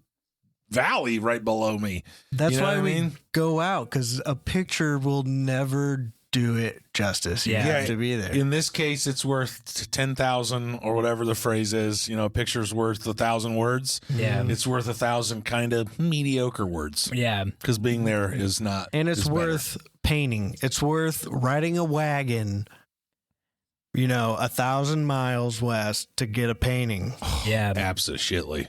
valley right below me. That's You know why what I we mean? go out, because a picture will never do it justice. You have to be there. In this case, it's worth 10,000 or whatever the phrase is. You know, a picture's worth 1,000 words. Yeah. It's worth 1,000 kind of mediocre words. yeah, Because being there is not. And it's is better. worth painting. It's worth riding a wagon, 1,000 miles west to get a painting. yeah. Absolutely.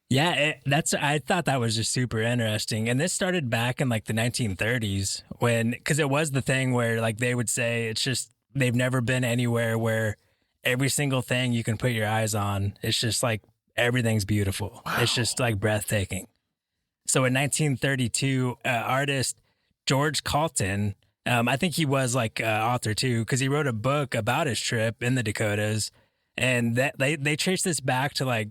Yeah, I thought that was just super interesting. And this started back in like the 1930s because it was the thing where like they would say it's just they've never been anywhere where every single thing you can put your eyes on, it's just like everything's beautiful. Wow. It's just like breathtaking. So in 1932, artist George Calton, I think he was like author too, because he wrote a book about his trip in the Dakotas. And that they traced this back to like,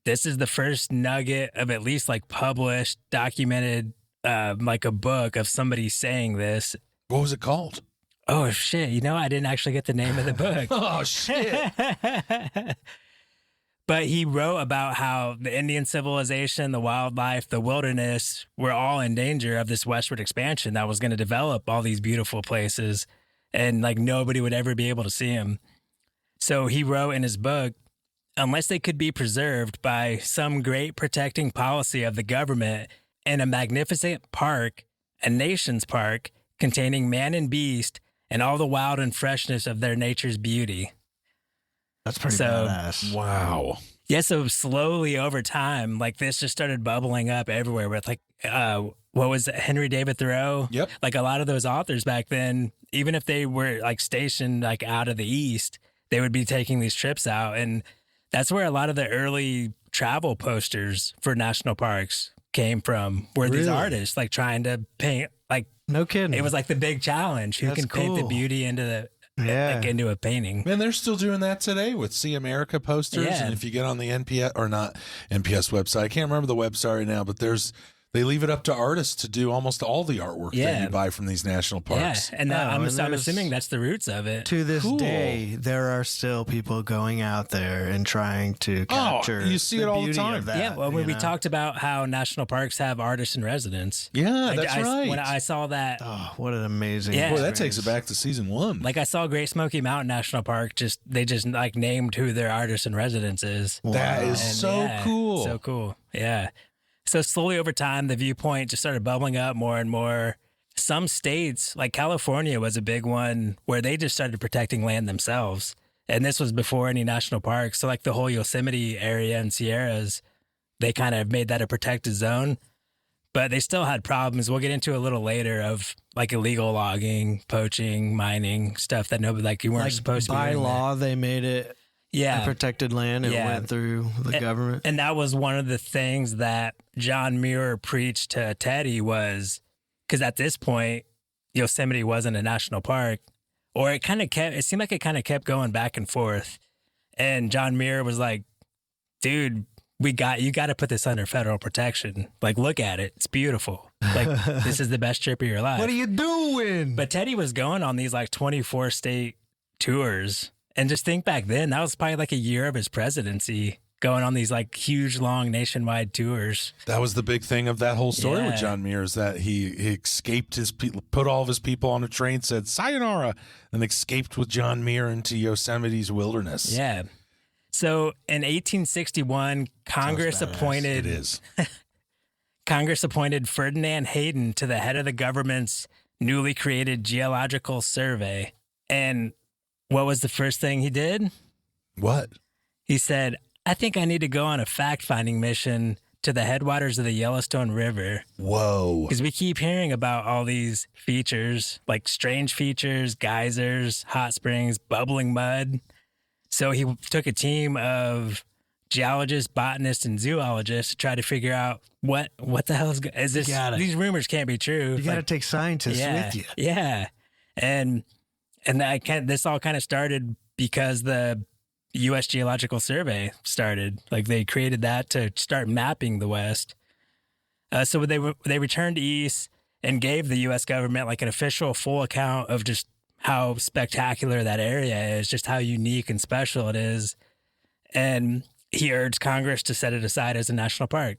this is the first nugget of at least like published, documented, like a book of somebody saying this. What was it called? Oh, shit. I didn't actually get the name of the book. Oh, shit. But he wrote about how the Indian civilization, the wildlife, the wilderness were all in danger of this westward expansion that was going to develop all these beautiful places. And like nobody would ever be able to see them. So he wrote in his book, unless they could be preserved by some great protecting policy of the government in a magnificent park, a nation's park, containing man and beast and all the wild and freshness of their nature's beauty. That's pretty badass. Wow. Yeah, so slowly over time, like this just started bubbling up everywhere with like, what was it, Henry David Thoreau? Yep. Like a lot of those authors back then, even if they were like stationed like out of the East, they would be taking these trips out. And that's where a lot of the early travel posters for national parks came from, were these artists like trying to paint, like, no kidding. it was like the big challenge. Who That's can paint the cool. beauty into into a painting? Man, they're still doing that today with See America posters. Yeah. And if you get on the NPS or not NPS website, I can't remember the website right now, but they leave it up to artists to do almost all the artwork that you buy from these national parks. Yeah, and I'm assuming that's the roots of it. To this day, there are still people going out there and trying to capture. You see it all the beauty time. of that, Yeah, well, when we talked about how national parks have artists in residence. Yeah, that's right. When I saw that, Oh, what an amazing! Yeah. Boy, that experience. takes it back to season 1. like I saw Great Smoky Mountain National Park, they just like named who their artist in residence is. That is And, so yeah, cool. So cool. Yeah. So slowly over time, the viewpoint just started bubbling up more and more. Some states, like California was a big one, where they just started protecting land themselves. And this was before any national parks. So like the whole Yosemite area and Sierras, they kind of made that a protected zone. But they still had problems. We'll get into a little later of like illegal logging, poaching, mining, stuff that nobody, like you weren't supposed to be by doing that. law. They made it Yeah. protected land. It Yeah. went through the government. And that was one of the things that John Muir preached to Teddy was, because at this point, Yosemite wasn't a national park, or it seemed like it kind of kept going back and forth. And John Muir was like, dude, you got to put this under federal protection. Like, look at it. It's beautiful. Like, this is the best trip of your life. What are you doing? But Teddy was going on these like 24 state tours. And just think back then, that was probably like a year of his presidency, going on these like huge, long nationwide tours. That was the big thing of that whole story with Yeah. John Muir, is that he escaped his people, put all of his people on a train, said sayonara, and escaped with John Muir into Yosemite's wilderness. Yeah. So in 1861, Congress It appointed is. Ferdinand Hayden to the head of the government's newly created Geological Survey. And what was the first thing he did? What? He said, I think I need to go on a fact-finding mission to the headwaters of the Yellowstone River. Whoa. Because we keep hearing about all these features, like strange features, geysers, hot springs, bubbling mud. So he took a team of geologists, botanists, and zoologists to try to figure out what the hell is this? These rumors can't be true. You got to take scientists with you. Yeah. And this all kind of started because the U.S. Geological Survey started. Like they created that to start mapping the West. So they returned east and gave the U.S. government like an official full account of just how spectacular that area is, just how unique and special it is. And he urged Congress to set it aside as a national park.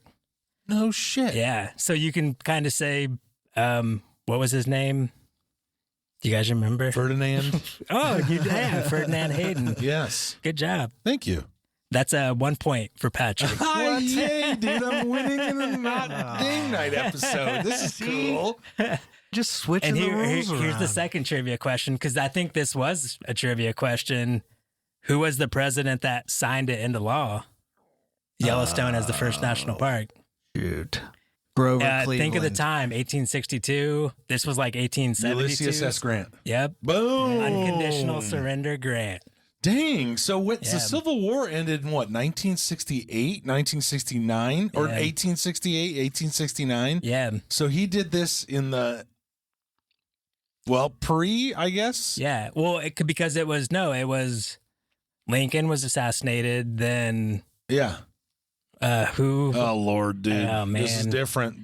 No shit. Yeah. So you can kind of say, what was his name? Do you guys remember? Ferdinand. Oh, Ferdinand Hayden. Yes. Good job. Thank you. That's 1 point for Patrick. Yay, dude. I'm winning in a not game night episode. This is cool. Just switching the rules around. Here's the second trivia question, because I think this was a trivia question. Who was the president that signed it into law? Yellowstone as the first national park. Shoot. Grover Cleveland. Think of the time, 1862. This was like 1872. Ulysses S. Grant. Yep. Boom. Unconditional surrender grant. Dang. So the Civil War ended in what, 1968, 1969? Or 1868, 1869? Yeah. So he did this in the, I guess? Yeah. Well, because it was Lincoln was assassinated, then... Yeah. Who? Oh, Lord, dude. Oh, man. This is different.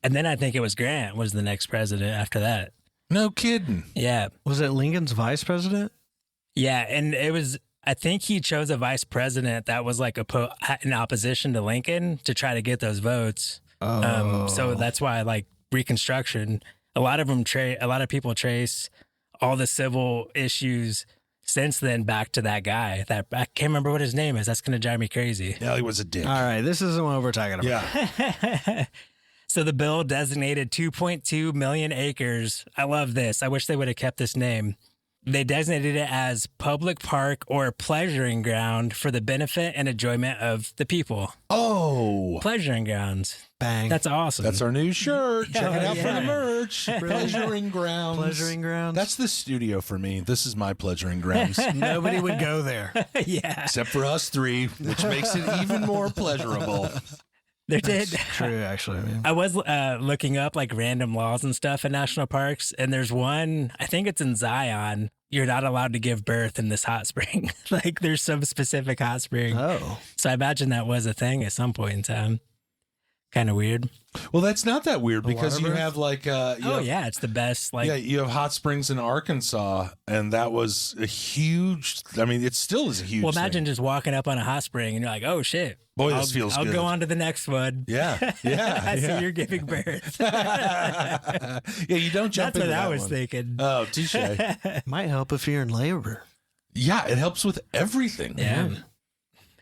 And then I think it was Grant was the next president after that. No kidding. Yeah. Was it Lincoln's vice president? Yeah. And I think he chose a vice president that was like in opposition to Lincoln to try to get those votes. So that's why like Reconstruction, a lot of people trace all the civil issues since then back to that guy. That I can't remember what his name is. That's going to drive me crazy. Yeah, he was a dick. All right, this isn't what we're talking about. Yeah. So the bill designated 2.2 million acres. I love this. I wish they would have kept this name. They designated it as public park or pleasuring ground for the benefit and enjoyment of the people. Oh. Pleasuring grounds. Bang. That's awesome. That's our new shirt. Check it out for the Yeah. merch. Pleasuring grounds. Pleasuring grounds. That's the studio for me. This is my pleasuring grounds. Nobody would go there. Yeah. Except for us three, which makes it even more pleasurable. There did. True, actually. Man. I was looking up like random laws and stuff in national parks, and there's one, I think it's in Zion. You're not allowed to give birth in this hot spring. Like there's some specific hot spring. Oh. So I imagine that was a thing at some point in time. Kind of weird. Well, that's not that weird because you water birth? have like It's the best. Like, yeah, you have hot springs in Arkansas, and that was a huge. I mean, it still is a huge. well, imagine thing. just walking up on a hot spring and you're like, oh shit. Boy, this feels I'll good. go on to the next one. Yeah, yeah. So you're giving birth. Yeah, you don't jump That's into what I that was one. thinking. Oh, touche. Might help if you're in labor. Yeah, it helps with everything. Yeah.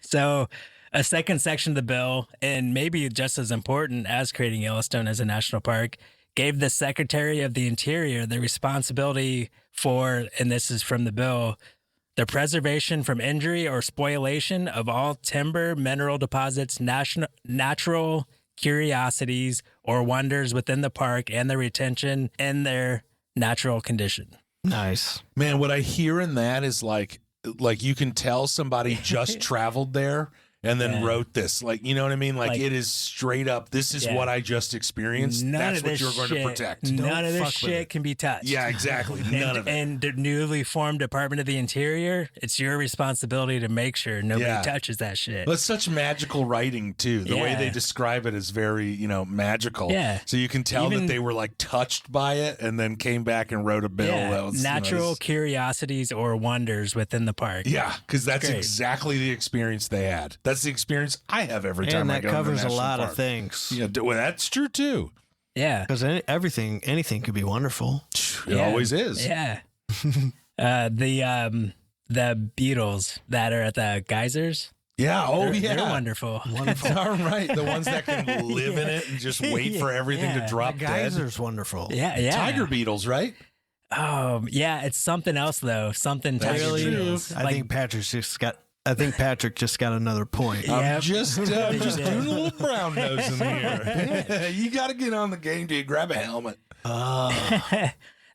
So a second section of the bill, and maybe just as important as creating Yellowstone as a national park, gave the Secretary of the Interior the responsibility for, and this is from the bill, the preservation from injury or spoliation of all timber, mineral deposits, natural curiosities, or wonders within the park and their retention in their natural condition. Nice. Man, what I hear in that is like you can tell somebody just traveled there and then wrote this. Like, you know what I mean? Like it is straight up, this is what I just experienced. That's what you're going to protect. None of fuck this with shit it. can be touched. Yeah, exactly. None of it. And the newly formed Department of the Interior, it's your responsibility to make sure nobody touches that shit. Well, it's such magical writing too. The way they describe it is very, magical. Yeah. So you can tell Even- that they were like touched by it and then came back and wrote a bill. That was Natural nice. curiosities or wonders within the park. Yeah, because that's Great. exactly the experience they had. That's the experience I have every time And I that go covers to the a lot national of park. things. Yeah, well, that's true too. Yeah. Because anything could be wonderful. It always is. Yeah. The Beatles that are at the geysers. Yeah. Oh, They're wonderful. Wonderful. All right. The ones that can live in it and just wait for everything to drop dead. Geyser's wonderful. Yeah. Tiger beetles, right? Oh, yeah. It's something else though. Something That's tiger true. beetles. I think Patrick just got another point. Yeah. I'm just doing a little brown nose in here. You got to get on the game, dude. Grab a helmet.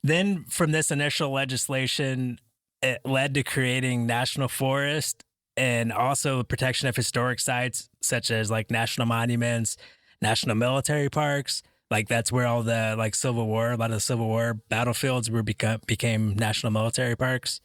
Then from this initial legislation, it led to creating national forest and also protection of historic sites such as like national monuments, national military parks. Like that's where all the like Civil War, a lot of the Civil War battlefields became national military parks.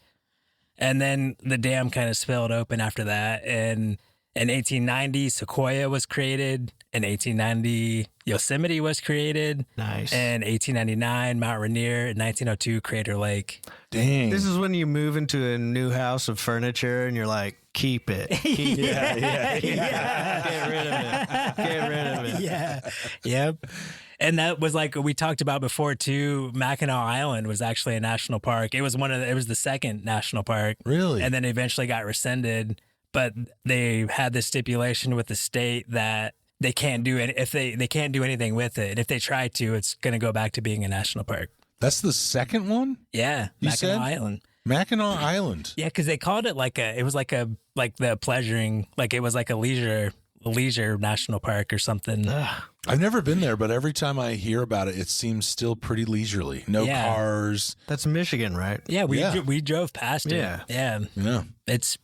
And then the dam kind of spilled open after that. And in 1890, Sequoia was created. In 1890, Yosemite was created. Nice. In 1899, Mount Rainier. In 1902, Crater Lake. Dang. This is when you move into a new house of furniture and you're like, keep it. Keep it. Yeah. Get rid of it. Get rid of it. Yeah. Yep. And that was like we talked about before too. Mackinac Island was actually a national park. It was it was the second national park. Really? And then eventually got rescinded. But they had this stipulation with the state that they can't do it if they can't do anything with it. And if they try to, it's going to go back to being a national park. That's the second one? Yeah. You Mackinac said? Island. Mackinac Island. Yeah, because they called it like the pleasuring, like it was like a leisure national park or something. I've never been there, but every time I hear about it, it seems still pretty leisurely. No cars. That's Michigan, right? Yeah, we drove past it. Yeah. Yeah. It's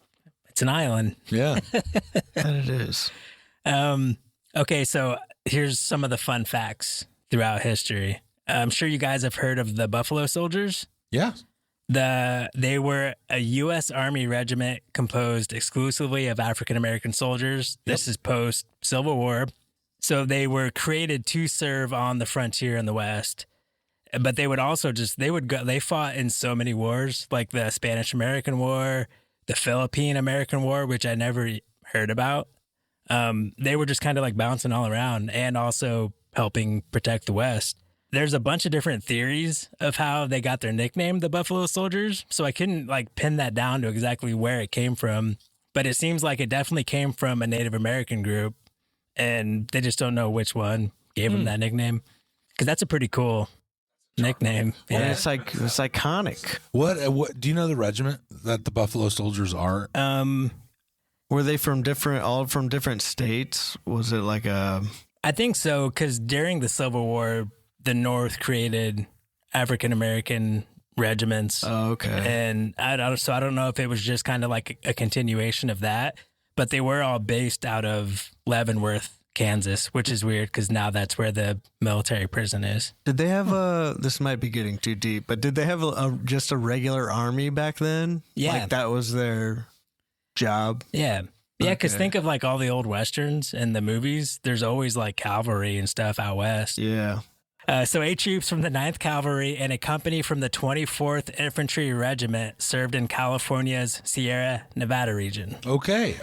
an island. Yeah. That it is. Okay, so here's some of the fun facts throughout history. I'm sure you guys have heard of the Buffalo Soldiers. Yeah. They were a U.S. Army regiment composed exclusively of African American soldiers. This is post Civil War. So they were created to serve on the frontier in the West. But they would also they fought in so many wars, like the Spanish American War, the Philippine American War, which I never heard about. They were just kind of like bouncing all around and also helping protect the West. There's a bunch of different theories of how they got their nickname, the Buffalo Soldiers. So I couldn't like pin that down to exactly where it came from, but it seems like it definitely came from a Native American group, and they just don't know which one gave them that nickname. Because that's a pretty cool nickname. Yeah, Yeah. it's iconic. What do you know the regiment that the Buffalo Soldiers are? Were they all from different states? Was it like a? I think so, because during the Civil War, the North created African American regiments. Oh, okay. And I don't know if it was just kind of like a continuation of that, but they were all based out of Leavenworth, Kansas, which is weird because now that's where the military prison is. Did they have this might be getting too deep, but did they have just a regular army back then? Yeah. Like that was their job? Yeah. Yeah, because Okay. think of like all the old Westerns and the movies. There's always like cavalry and stuff out west. Yeah. So 8 troops from the 9th Cavalry and a company from the 24th Infantry Regiment served in California's Sierra Nevada region. Okay.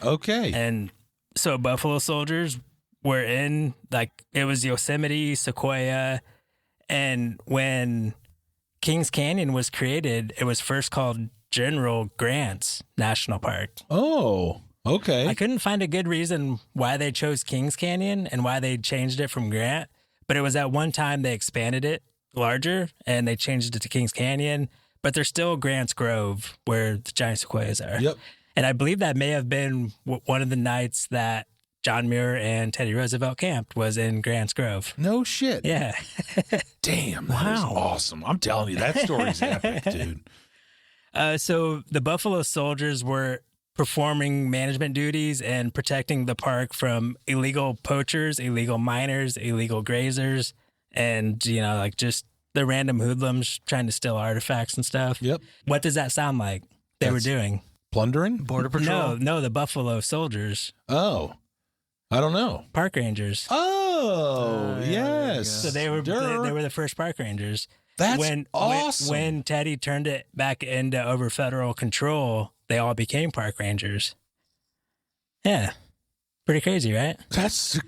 And so Buffalo Soldiers were in, like, it was Yosemite, Sequoia, and when Kings Canyon was created, it was first called General Grant's National Park. Oh, okay. I couldn't find a good reason why they chose Kings Canyon and why they changed it from Grant, but it was at one time they expanded it larger and they changed it to Kings Canyon, but there's still Grant's Grove where the giant sequoias are. Yep. And I believe that may have been one of the nights that John Muir and Teddy Roosevelt camped was in Grant's Grove. No shit. Yeah. Damn. That is awesome. I'm telling you, that story's epic, dude. So the Buffalo Soldiers were performing management duties and protecting the park from illegal poachers, illegal miners, illegal grazers, and, you know, like just the random hoodlums trying to steal artifacts and stuff. Yep. What does that sound like they were doing? Plundering? Border Patrol? No, the Buffalo Soldiers, Oh, I don't know. park rangers. Oh, yes. So they were the first park rangers. That's awesome. When Teddy turned it back into over federal control, they all became park rangers. Yeah. Pretty crazy, right? That's.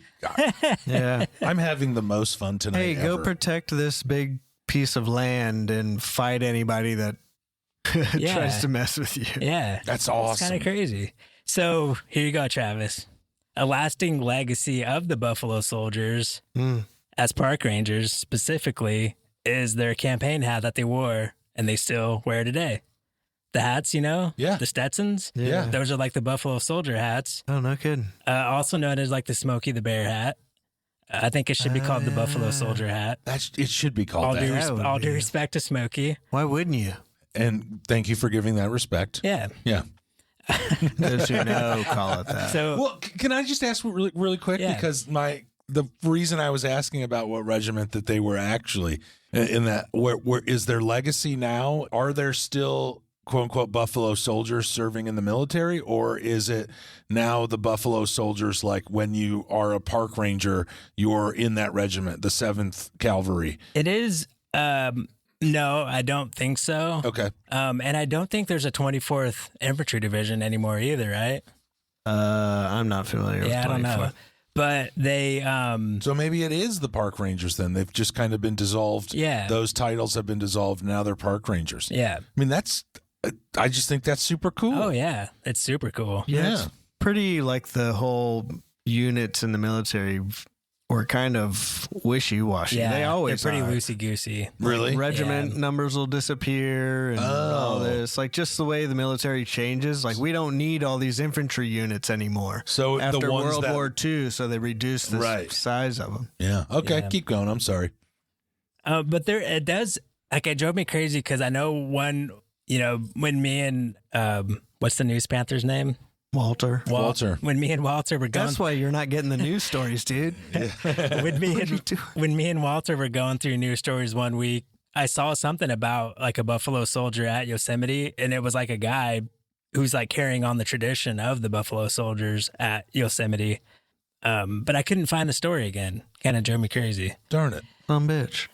Yeah. I'm having the most fun tonight. Hey, go ever. protect this big piece of land and fight anybody that Yeah. tries to mess with you. Yeah. That's It's awesome. kind of crazy. So here you go, Travis. A lasting legacy of the Buffalo Soldiers as park rangers specifically is their campaign hat that they wore and they still wear today. The hats, Yeah. the Stetsons. Yeah. Those are like the Buffalo Soldier hats. Oh, no kidding. Also known as like the Smokey the Bear hat. I think it should be called the Buffalo Soldier hat. It should be called that. All due respect to Smokey. Why wouldn't you? And thank you for giving that respect. Yeah. Yeah. Those who know call it that. So Well, can I just ask really quick? Yeah. Because the reason I was asking about what regiment that they were actually in that, where is their legacy now? Are there still quote unquote Buffalo Soldiers serving in the military, or is it now the Buffalo Soldiers, like when you are a park ranger, you're in that regiment, the 7th Cavalry? it is, no, I don't think so. Okay. And I don't think there's a 24th Infantry Division anymore either, right? I'm not familiar with Yeah, I don't know. 24. But they, So maybe it is the park rangers then. They've just kind of been dissolved. Yeah. Those titles have been dissolved. Now they're park rangers. yeah. I mean, I just think that's super cool. Oh, yeah. It's super cool. Yeah, it's pretty like the whole units in the military were kind of wishy-washy. Yeah. They always They're pretty are. loosey-goosey. Really? Regiment Yeah. numbers will disappear and all Oh. this. Like just the way the military changes. Like we don't need all these infantry units anymore. So After the ones World that, War II, so they reduced the Right. size of them. Yeah. Okay. Yeah. Keep going. I'm sorry. But it does, like, it drove me crazy because I know when me and, what's the news Panther's name? Walter. Walter. When me and Walter were going, That's why you're not getting the news stories, dude. when me and Walter were going through news stories one week, I saw something about like a Buffalo Soldier at Yosemite, and it was like a guy who's like carrying on the tradition of the Buffalo Soldiers at Yosemite. But I couldn't find the story again. Kind of drove me crazy. Darn it. Some bitch.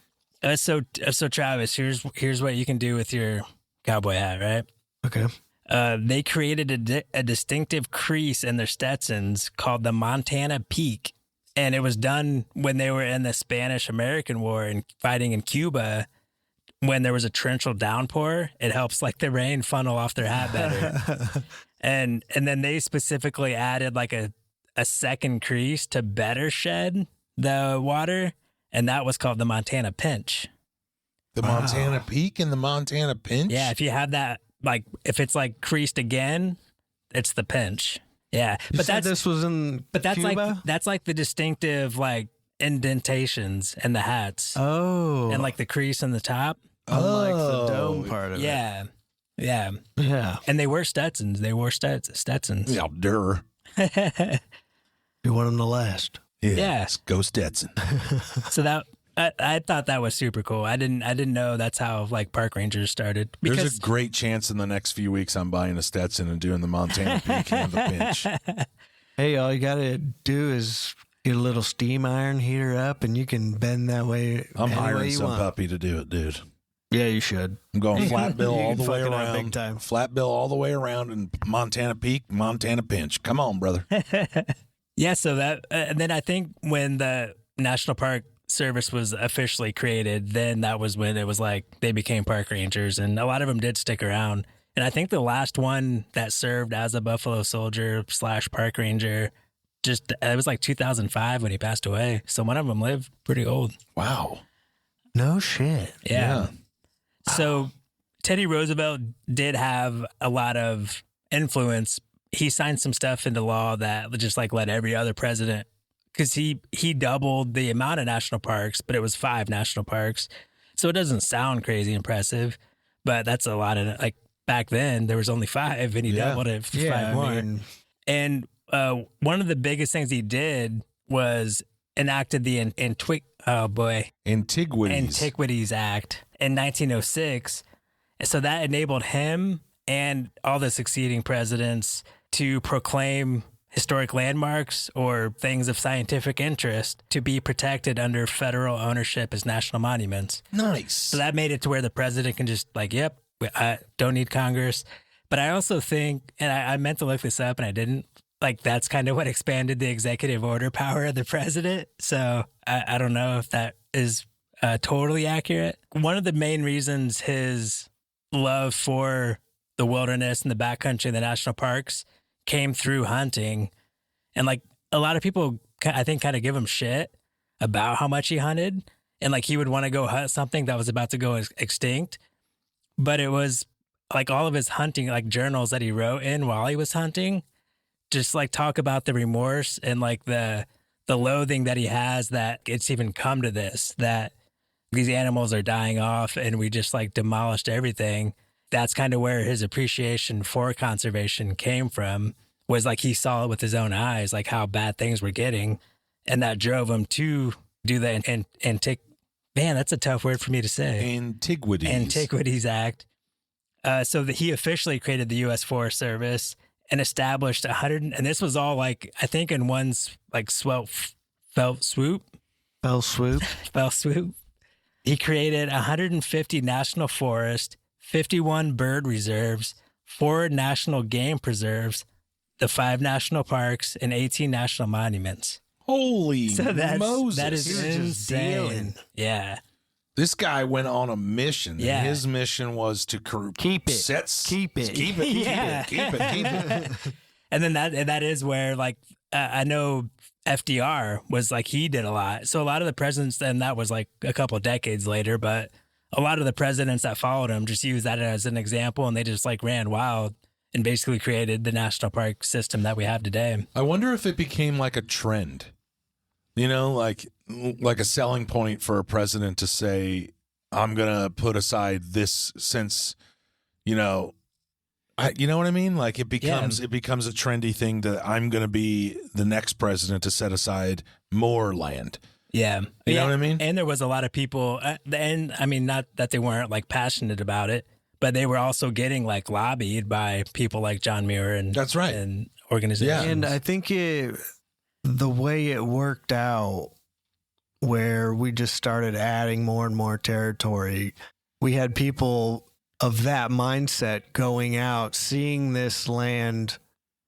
So Travis, here's what you can do with your cowboy hat, right? Okay. They created a distinctive crease in their Stetsons called the Montana Peak. And it was done when they were in the Spanish-American War and fighting in Cuba. When there was a torrential downpour, it helps like the rain funnel off their hat better. and then they specifically added like a second crease to better shed the water. And that was called the Montana Pinch. The Montana Peak and the Montana Pinch? Yeah, if you have that, like, if it's like creased again, it's the pinch. Yeah, You said this was in Cuba? that's like the distinctive like indentations in the hats Oh. and like the crease in the top. Unlike the Oh. dome part of it. Yeah, yeah, Yeah. and they wear Stetsons. They wore Stetsons. Yeah, durr. You want them to last. Yes, go Stetson. So that I thought that was super cool. I didn't know that's how like park rangers started. There's a great chance in the next few weeks I'm buying a Stetson and doing the Montana Peak and the Pinch. Hey, all you got to do is get a little steam iron, heat her up, and you can bend that way. I'm any way hiring you some want. puppy to do it, dude. Yeah, you should. I'm going flat bill You all can the way fuck it up around. big time. Flat bill all the way around and Montana Peak, Montana Pinch. Come on, brother. Yeah, so that and then I think when the National Park Service was officially created, then that was when it was like they became park rangers, and a lot of them did stick around. And I think the last one that served as a Buffalo Soldier / park ranger, it was like 2005 when he passed away. So one of them lived pretty old. Wow. No shit. Yeah. So Teddy Roosevelt did have a lot of influence. He signed some stuff into law that just like let every other president, because he doubled the amount of national parks, but it was 5 national parks. So it doesn't sound crazy impressive, but that's a lot of, like, back then there was only 5 and he doubled it for 5 more. And one of the biggest things he did was enacted the Antiquities Act in 1906. So that enabled him and all the succeeding presidents to proclaim historic landmarks or things of scientific interest to be protected under federal ownership as national monuments. Nice. So that made it to where the president can just like, yep, I don't need Congress. But I also think, and I meant to look this up and I didn't, like that's kind of what expanded the executive order power of the president. So I don't know if that is totally accurate. One of the main reasons his love for the wilderness and the backcountry and the national parks came through hunting. And like a lot of people, I think, kind of give him shit about how much he hunted. And like he would want to go hunt something that was about to go extinct. But it was like all of his hunting, like journals that he wrote in while he was hunting, just like talk about the remorse and like the loathing that he has that it's even come to this, that these animals are dying off and we just like demolished everything. That's kind of where his appreciation for conservation came from, was like he saw it with his own eyes, like how bad things were getting. And that drove him to do the man, that's a tough word for me to say. Antiquities Act. So that he officially created the U.S. Forest Service and established 100, and this was all like, I think in one's like fell swoop. He created 150 national forests, 51 bird reserves, 4 national game preserves, the 5 national parks, and 18 national monuments. Holy Moses. That is insane. Yeah. This guy went on a mission. Yeah. And his mission was to Keep it. And then that is where, like, I know FDR was like, he did a lot. So a lot of the presidents, then that was like a couple of decades later, but a lot of the presidents that followed him just used that as an example, and they just like ran wild and basically created the national park system that we have today. I wonder if it became like a trend, you know, like a selling point for a president to say, I'm going to put aside this, since, you know what I mean? Like it becomes a trendy thing that I'm going to be the next president to set aside more land. Yeah. You know what I mean? And there was a lot of people, and I mean, not that they weren't like passionate about it, but they were also getting like lobbied by people like John Muir and that's right, and organizations. Yeah. And I think the way it worked out, where we just started adding more and more territory, we had people of that mindset going out, seeing this land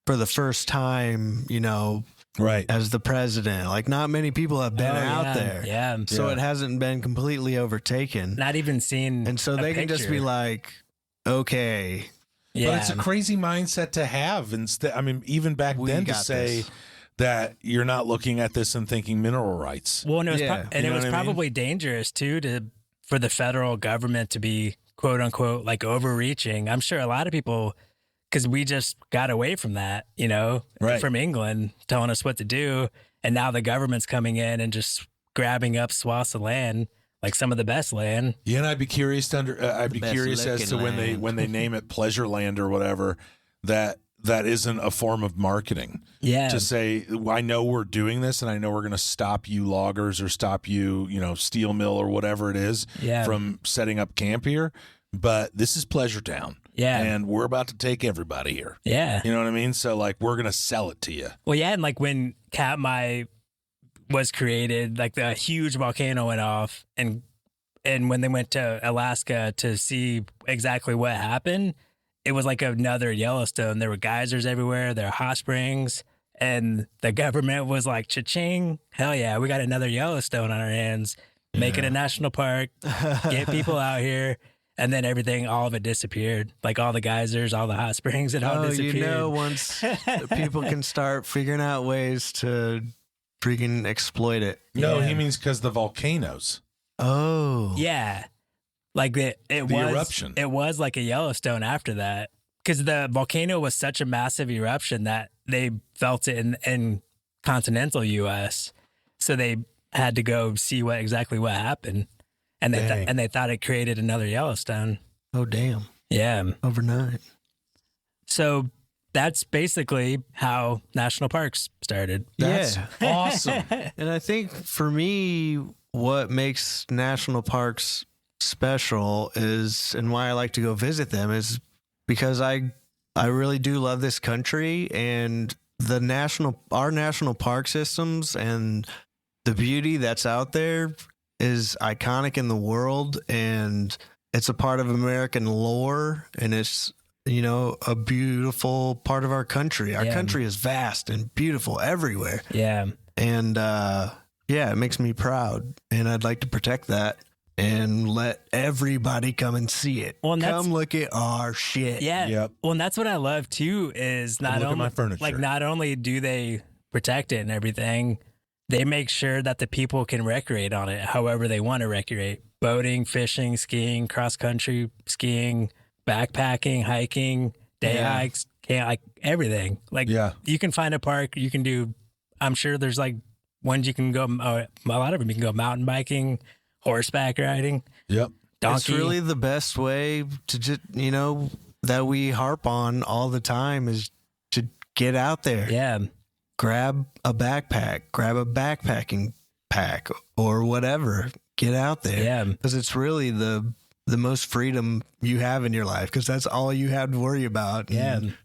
for the first time, you know, right, as the president. Like not many people have been out there. Yeah. So it hasn't been completely overtaken. Not even seen. And so they can just be like, okay. Yeah. But it's a crazy mindset to have. Instead, I mean, even back then to say that you're not looking at this and thinking mineral rights. Well, and it was probably dangerous too for the federal government to be quote unquote like overreaching. I'm sure a lot of people, because we just got away from that, you know, from England telling us what to do, and now the government's coming in and just grabbing up swaths of land, like some of the best land. Yeah, and I'd be curious as to when they name it pleasure land or whatever, that isn't a form of marketing. Yeah. To say, I know we're doing this, and I know we're going to stop you loggers or stop you, you know, steel mill or whatever it is from setting up camp here, but this is Pleasure Town. Yeah. And we're about to take everybody here. Yeah. You know what I mean? So like, we're going to sell it to you. Well, yeah. And like when Katmai was created, like the huge volcano went off, and when they went to Alaska to see exactly what happened, it was like another Yellowstone. There were geysers everywhere. There were hot springs. And the government was like, cha-ching, hell yeah, we got another Yellowstone on our hands. Make it a national park. Get people out here. And then everything, all of it disappeared. Like all the geysers, all the hot springs, it all disappeared. You know, once people can start figuring out ways to freaking exploit it. No, he means because the volcanoes. Oh. Yeah. Like the eruption. It was like a Yellowstone after that, because the volcano was such a massive eruption that they felt it in continental U.S. So they had to go see exactly what happened, and they thought it created another Yellowstone. Oh damn! Yeah, overnight. So that's basically how national parks started. That's awesome. And I think for me, what makes national parks special is, and why I like to go visit them, is because I really do love this country, and our national park systems and the beauty that's out there is iconic in the world, and it's a part of American lore, and it's, you know, a beautiful part of our country. Our country is vast and beautiful everywhere. Yeah. And it makes me proud, and I'd like to protect that. and let everybody come and see it. Well, and come look at our shit. Yeah. Yep. Well, and that's what I love too, is not look at only my furniture. like not only do they protect it and everything, they make sure that the people can recreate on it however they want to recreate. Boating, fishing, skiing, cross country skiing, backpacking, hiking, day hikes, like everything. Like you can find a park, you can do, I'm sure there's like ones you can go, a lot of them you can go mountain biking, horseback riding. Yep. Donkey. It's really the best way to just, that we harp on all the time is to get out there. Yeah. Grab a backpack, grab a backpacking pack or whatever. Get out there. Yeah. Because it's really the most freedom you have in your life, because that's all you have to worry about. Yeah. And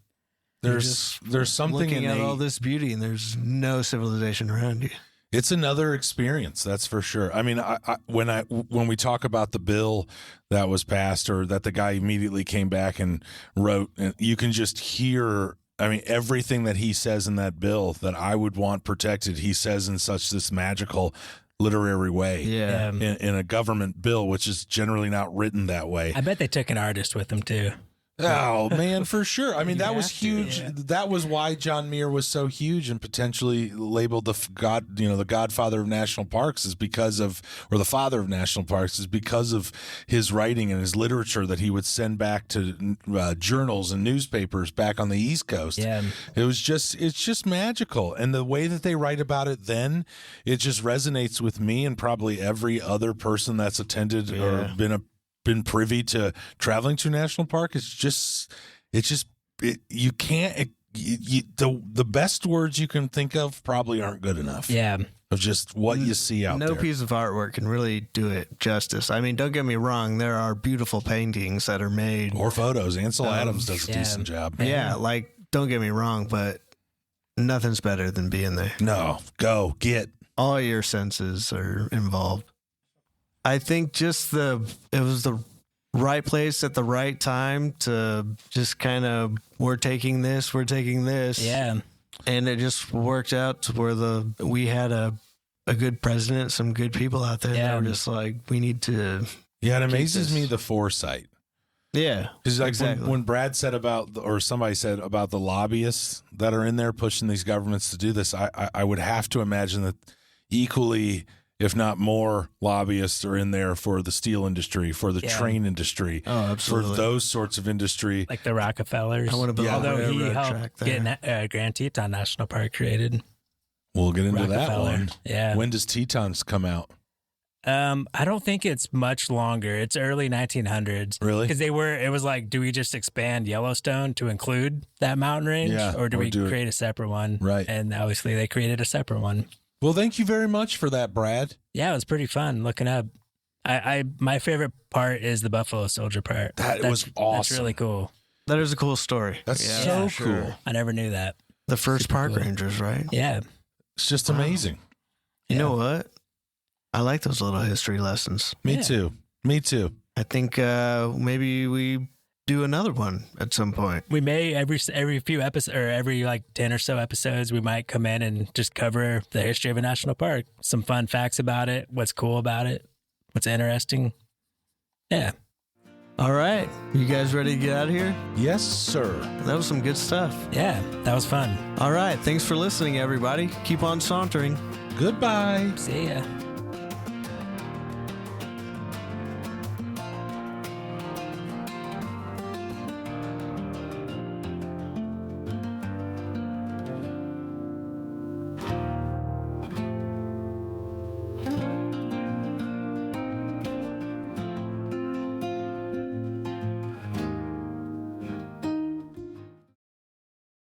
There's something looking in at all this beauty, and there's no civilization around you. It's another experience, that's for sure. I mean, when we talk about the bill that was passed, or that the guy immediately came back and wrote, and you can just hear, I mean, everything that he says in that bill that I would want protected, he says in such this magical literary way. Yeah. In a government bill, which is generally not written that way. I bet they took an artist with them too. Oh man, for sure. I mean, that was huge. yeah. That was why John Muir was so huge and potentially labeled the godfather of national parks, is because of, or the father of national parks, is because of his writing and his literature that he would send back to journals and newspapers back on the East Coast. Yeah. It's just magical. And the way that they write about it then, it just resonates with me and probably every other person that's attended or been privy to traveling to a national park. You can't, the best words you can think of probably aren't good enough. Yeah. Of just what you see out there. No piece of artwork can really do it justice. I mean, don't get me wrong. There are beautiful paintings that are made. Or photos. Ansel Adams does a decent job. Yeah. Like, don't get me wrong, but nothing's better than being there. No, get. All your senses are involved. I think just it was the right place at the right time to just kind of, we're taking this. Yeah. And it just worked out to where we had a good president, some good people out there that were just like, we need to. Yeah, it amazes me the foresight. Yeah. Because like exactly. when Brad said or somebody said about the lobbyists that are in there pushing these governments to do this, I would have to imagine that equally, if not more, lobbyists are in there for the steel industry, for the train industry, for those sorts of industry. Like the Rockefellers. I want to build although he helped get Grand Teton National Park created. We'll get into that one. Yeah. When does Tetons come out? I don't think it's much longer. It's early 1900s. Really? Because it was like, do we just expand Yellowstone to include that mountain range? Or do we create a separate one? Right. And obviously they created a separate one. Well, thank you very much for that, Brad. Yeah, it was pretty fun looking up. My favorite part is the Buffalo Soldier part. That was awesome. That's really cool. That is a cool story. That's so cool. I never knew that. The first park rangers, right? Yeah. It's just amazing. You know what? I like those little history lessons. Me too. I think maybe we do another one at some point. We may every few episodes, or every like 10 or so episodes, we might come in and just cover the history of a national park, some fun facts about it, what's cool about it, what's interesting. Yeah. All right. You guys ready to get out of here? Yes, sir. That was some good stuff. Yeah, that was fun. All right. Thanks for listening, everybody. Keep on sauntering. Goodbye. See ya.